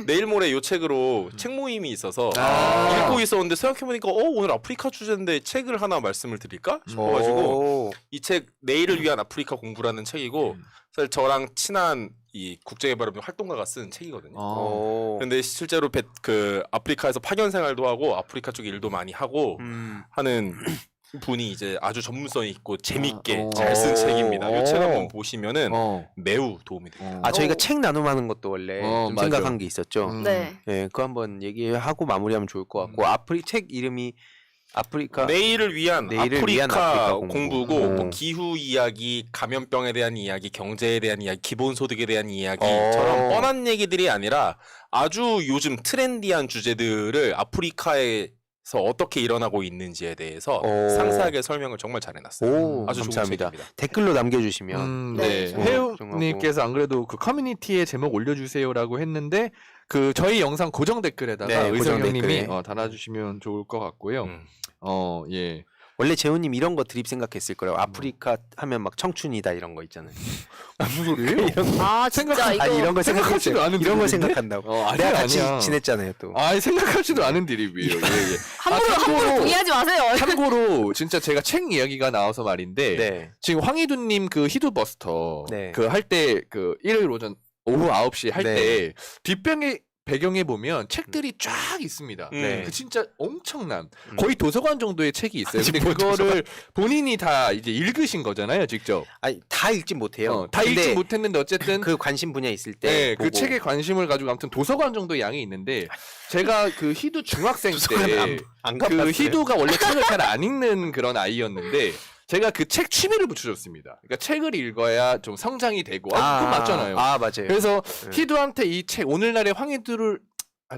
내일 모레 이 책으로 책 모임이 있어서 읽고 있었는데 생각해보니까 오늘 아프리카 주제인데 책을 하나 말씀을 드릴까 싶어가지고 이 책 내일을 위한 아프리카 공부라는 책이고 사실 저랑 친한 이 국제개발협력 활동가가 쓴 책이거든요. 근데 실제로 그 아프리카에서 파견 생활도 하고 아프리카 쪽 일도 많이 하고 하는 분이 이제 아주 전문성 있고 재밌게 잘 쓴 책입니다. 이 책 한번 보시면은 매우 도움이 됩니다. 저희가 책 나눔하는 것도 원래 좀 맞아. 생각한 게 있었죠. 네. 네, 그거 한번 얘기하고 마무리하면 좋을 것 같고 책 이름이 아프리카 내일을 위한 아프리카 공부고 뭐 오. 기후 이야기, 감염병에 대한 이야기, 경제에 대한 이야기, 기본소득에 대한 이야기처럼 뻔한 얘기들이 아니라 아주 요즘 트렌디한 주제들을 아프리카에서 어떻게 일어나고 있는지에 대해서 상세하게 설명을 정말 잘 해놨어요. 아주 감사합니다. 좋은 책입니다. 댓글로 남겨주시면 네. 회우님께서 안 그래도 그 커뮤니티에 제목 올려주세요라고 했는데 그 저희 영상 고정 댓글에다가 네, 의성 고정 형님이 댓글에. 달아주시면 좋을 것 같고요. 예. 원래 재훈님 이런 거 드립 생각했을 거예요. 아프리카 하면 막 청춘이다 이런 거 있잖아요. 무슨 소리예요? 진짜 이거 아니 이런 걸 생각하지도 않은 이런 걸 드립인데? 생각한다고. 아니야, 내가 같이 아니야. 지냈잖아요 또. 생각하지도 않은 드립이에요. 예. 함부로 동의하지 마세요. 참고로 진짜 제가 책 이야기가 나와서 말인데 네. 지금 황희두님 그 히두버스터 네. 그 할 때 그 일요일 오후 9시 할 때 뒷병에 배경에 보면 책들이 쫙 있습니다. 네. 그 진짜 엄청난 거의 도서관 정도의 책이 있어요. 근데 뭐 그거를 본인이 다 이제 읽으신 거잖아요, 직접. 아니 다 읽진 못해요. 다 읽지 근데 못했는데 어쨌든 그 관심 분야 있을 때 네, 그 보고. 책에 관심을 가지고 아무튼 도서관 정도의 양이 있는데 제가 그 희두 중학생 때 안 그 가봤어요. 희두가 원래 책을 잘 안 읽는 그런 아이였는데 제가 그 책 취미를 붙여줬습니다. 그러니까 책을 읽어야 좀 성장이 되고 그거 맞잖아요. 맞아요. 그래서 희두한테 이 책 오늘날의 황희두를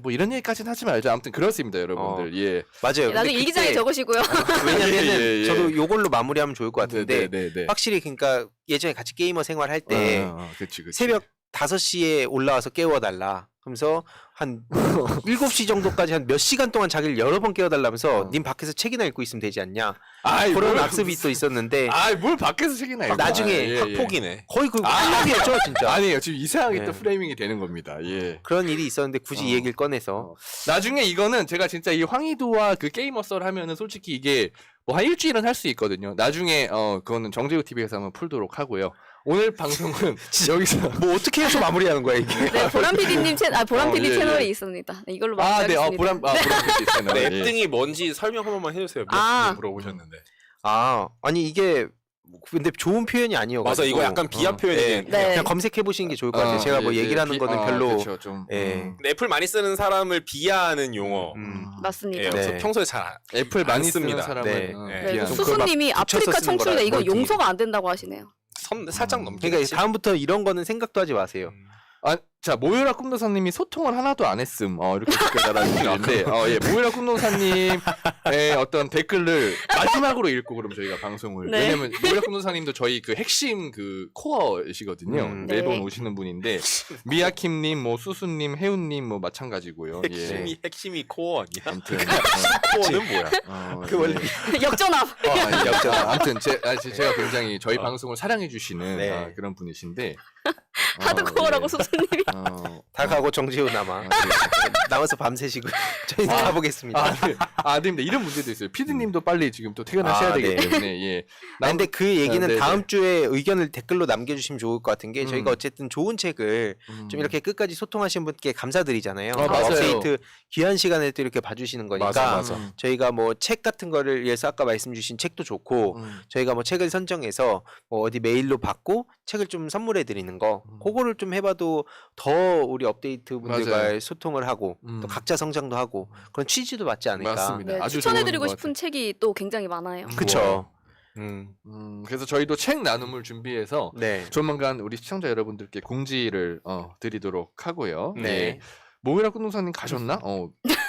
뭐 이런 얘기까지는 하지 말죠. 아무튼 그렇습니다, 여러분들. 예. 맞아요. 나중에 근데 일기장에 그때 적으시고요. 왜냐면은 예. 저도 요걸로 마무리하면 좋을 것 같은데 네. 확실히 그러니까 예전에 같이 게이머 생활할 때 그치. 새벽 5시에 올라와서 깨워달라. 그러면서 한 7시 정도까지 한 몇 시간 동안 자기를 여러 번 깨워달라면서 님 밖에서 책이나 읽고 있으면 되지 않냐. 그런 악습이 또 있었는데 뭘 밖에서 책이나 읽어. 나중에 학폭이네. 거의 그 학폭이었죠 진짜. 아니에요. 지금 이상하게 예. 또 프레이밍이 되는 겁니다. 예. 그런 일이 있었는데 굳이 이 얘기를 꺼내서 나중에 이거는 제가 진짜 이 황희도와 그 게이머썰 하면은 솔직히 이게 뭐 한 일주일은 할 수 있거든요. 나중에 그거는 정재우 TV에서 한번 풀도록 하고요. 오늘 방송은 여기서 뭐 어떻게 해서 마무리하는 거야 이게. 네, 보람 PD님 보람 PD 예, 예. 채널이 있습니다. 네, 이걸로 네. 마무리하겠습니다. 보람 PD 채널. 네, 예. 앱등이 뭔지 설명 한 번만 해주세요. 몇 아. 분 물어보셨는데. 아니 이게 근데 좋은 표현이 아니어가지고. 맞아, 이거 약간 비하 표현이. 예. 네. 그냥 검색해 보시는 게 좋을 것 같아요. 제가 뭐 얘기를 하는 거는 별로. 그렇죠, 좀. 예. 근데 애플 많이 쓰는 사람을 비하하는 용어. 맞습니다. 예, 그래서 네. 평소에 잘 애플 많이 쓰는 씁니다. 사람은 네. 네, 예. 좀 수수님이 그걸 막 붙여서 아프리카 쓰는 거라, 청출인데 이거 멀티. 용서가 안 된다고 하시네요. 살짝 넘기겠지. 그러니까 다음부터 이런 거는 생각도 하지 마세요. 자 모유라 꿈도사님이 소통을 하나도 안 했음 이렇게 댓글 달아주시는데 예 모유라 꿈도사님의 어떤 댓글을 마지막으로 읽고 그럼 저희가 방송을 네. 왜냐면 모유라 꿈도사님도 저희 그 핵심 그 코어이시거든요. 매번 네. 오시는 분인데 미야킴님 뭐 수수님 해운님 뭐 마찬가지고요. 예. 핵심이 코어 아니야? 아무튼 코어는 뭐야? 그 원래 역전압. 아무튼 제가 굉장히 저희 방송을 사랑해 주시는 네. 그런 분이신데 하드코어라고 예. 수수님이. 다 가고 정지우 남아. 남아서 밤새시고 저희는 가보겠습니다. 아닙니다. 이런 문제도 있어요. 피디님도 빨리 지금 또 퇴근하셔야 되기 네. 때문에 예. 근데 그 얘기는 네, 다음 네. 주에 의견을 댓글로 남겨주시면 좋을 것 같은 게 저희가 어쨌든 좋은 책을 좀 이렇게 끝까지 소통하신 분께 감사드리잖아요. 맞아요. 업데이트 귀한 시간에 또 이렇게 봐주시는 거니까 맞아. 저희가 뭐 책 같은 거를 위해서 아까 말씀 주신 책도 좋고 저희가 뭐 책을 선정해서 뭐 어디 메일로 받고 책을 좀 선물해 드리는 거 그거를 좀 해봐도 더 우리 업데이트 분들과 맞아요. 소통을 하고 또 각자 성장도 하고 그런 취지도 맞지 않을까. 맞습니다. 네, 아주 추천해드리고 좋은 것 싶은 책이 또 굉장히 많아요. 그쵸. 그래서 저희도 책 나눔을 준비해서 네. 조만간 우리 시청자 여러분들께 공지를 드리도록 하고요. 네. 모이라 kun동사님 가셨나?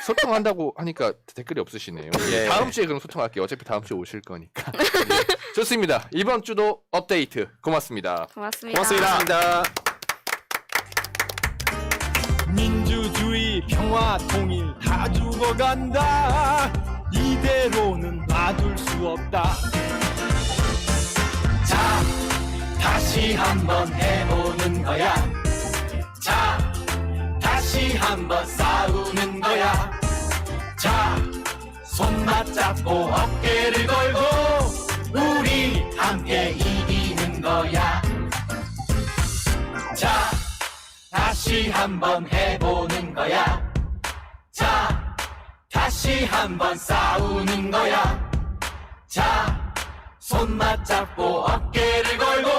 소통한다고 하니까 댓글이 없으시네요. 예. 다음 주에 그럼 소통할게요. 어차피 다음 주에 오실 거니까. 예. 좋습니다. 이번 주도 업데이트 고맙습니다. 고맙습니다. 고맙습니다. 민주주의 평화 통일 다 죽어간다 이대로는 놔둘 수 없다 자 다시 한번 해보는 거야 자 다시 한번 싸우는 거야 자 손 맞잡고 어깨를 걸고 우리 함께 이기는 거야 자 다시 한번 해보는 거야 자 다시 한번 싸우는 거야 자 손 맞잡고 어깨를 걸고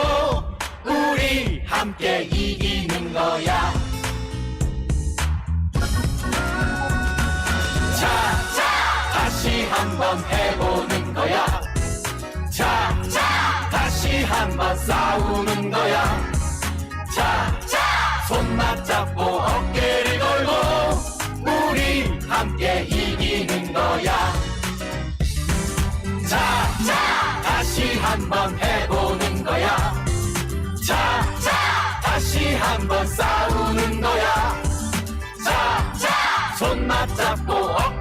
우리 함께 이기는 거야 자 다시 한번 해보는 거야 자 다시 한번 싸우는 거야 자 손 맞잡고 어깨를 걸고 우리 함께 이기는 거야 자 다시 한번 해보는 거야 자 다시 한번 싸우는 거야 자 손 맞잡고 어깨를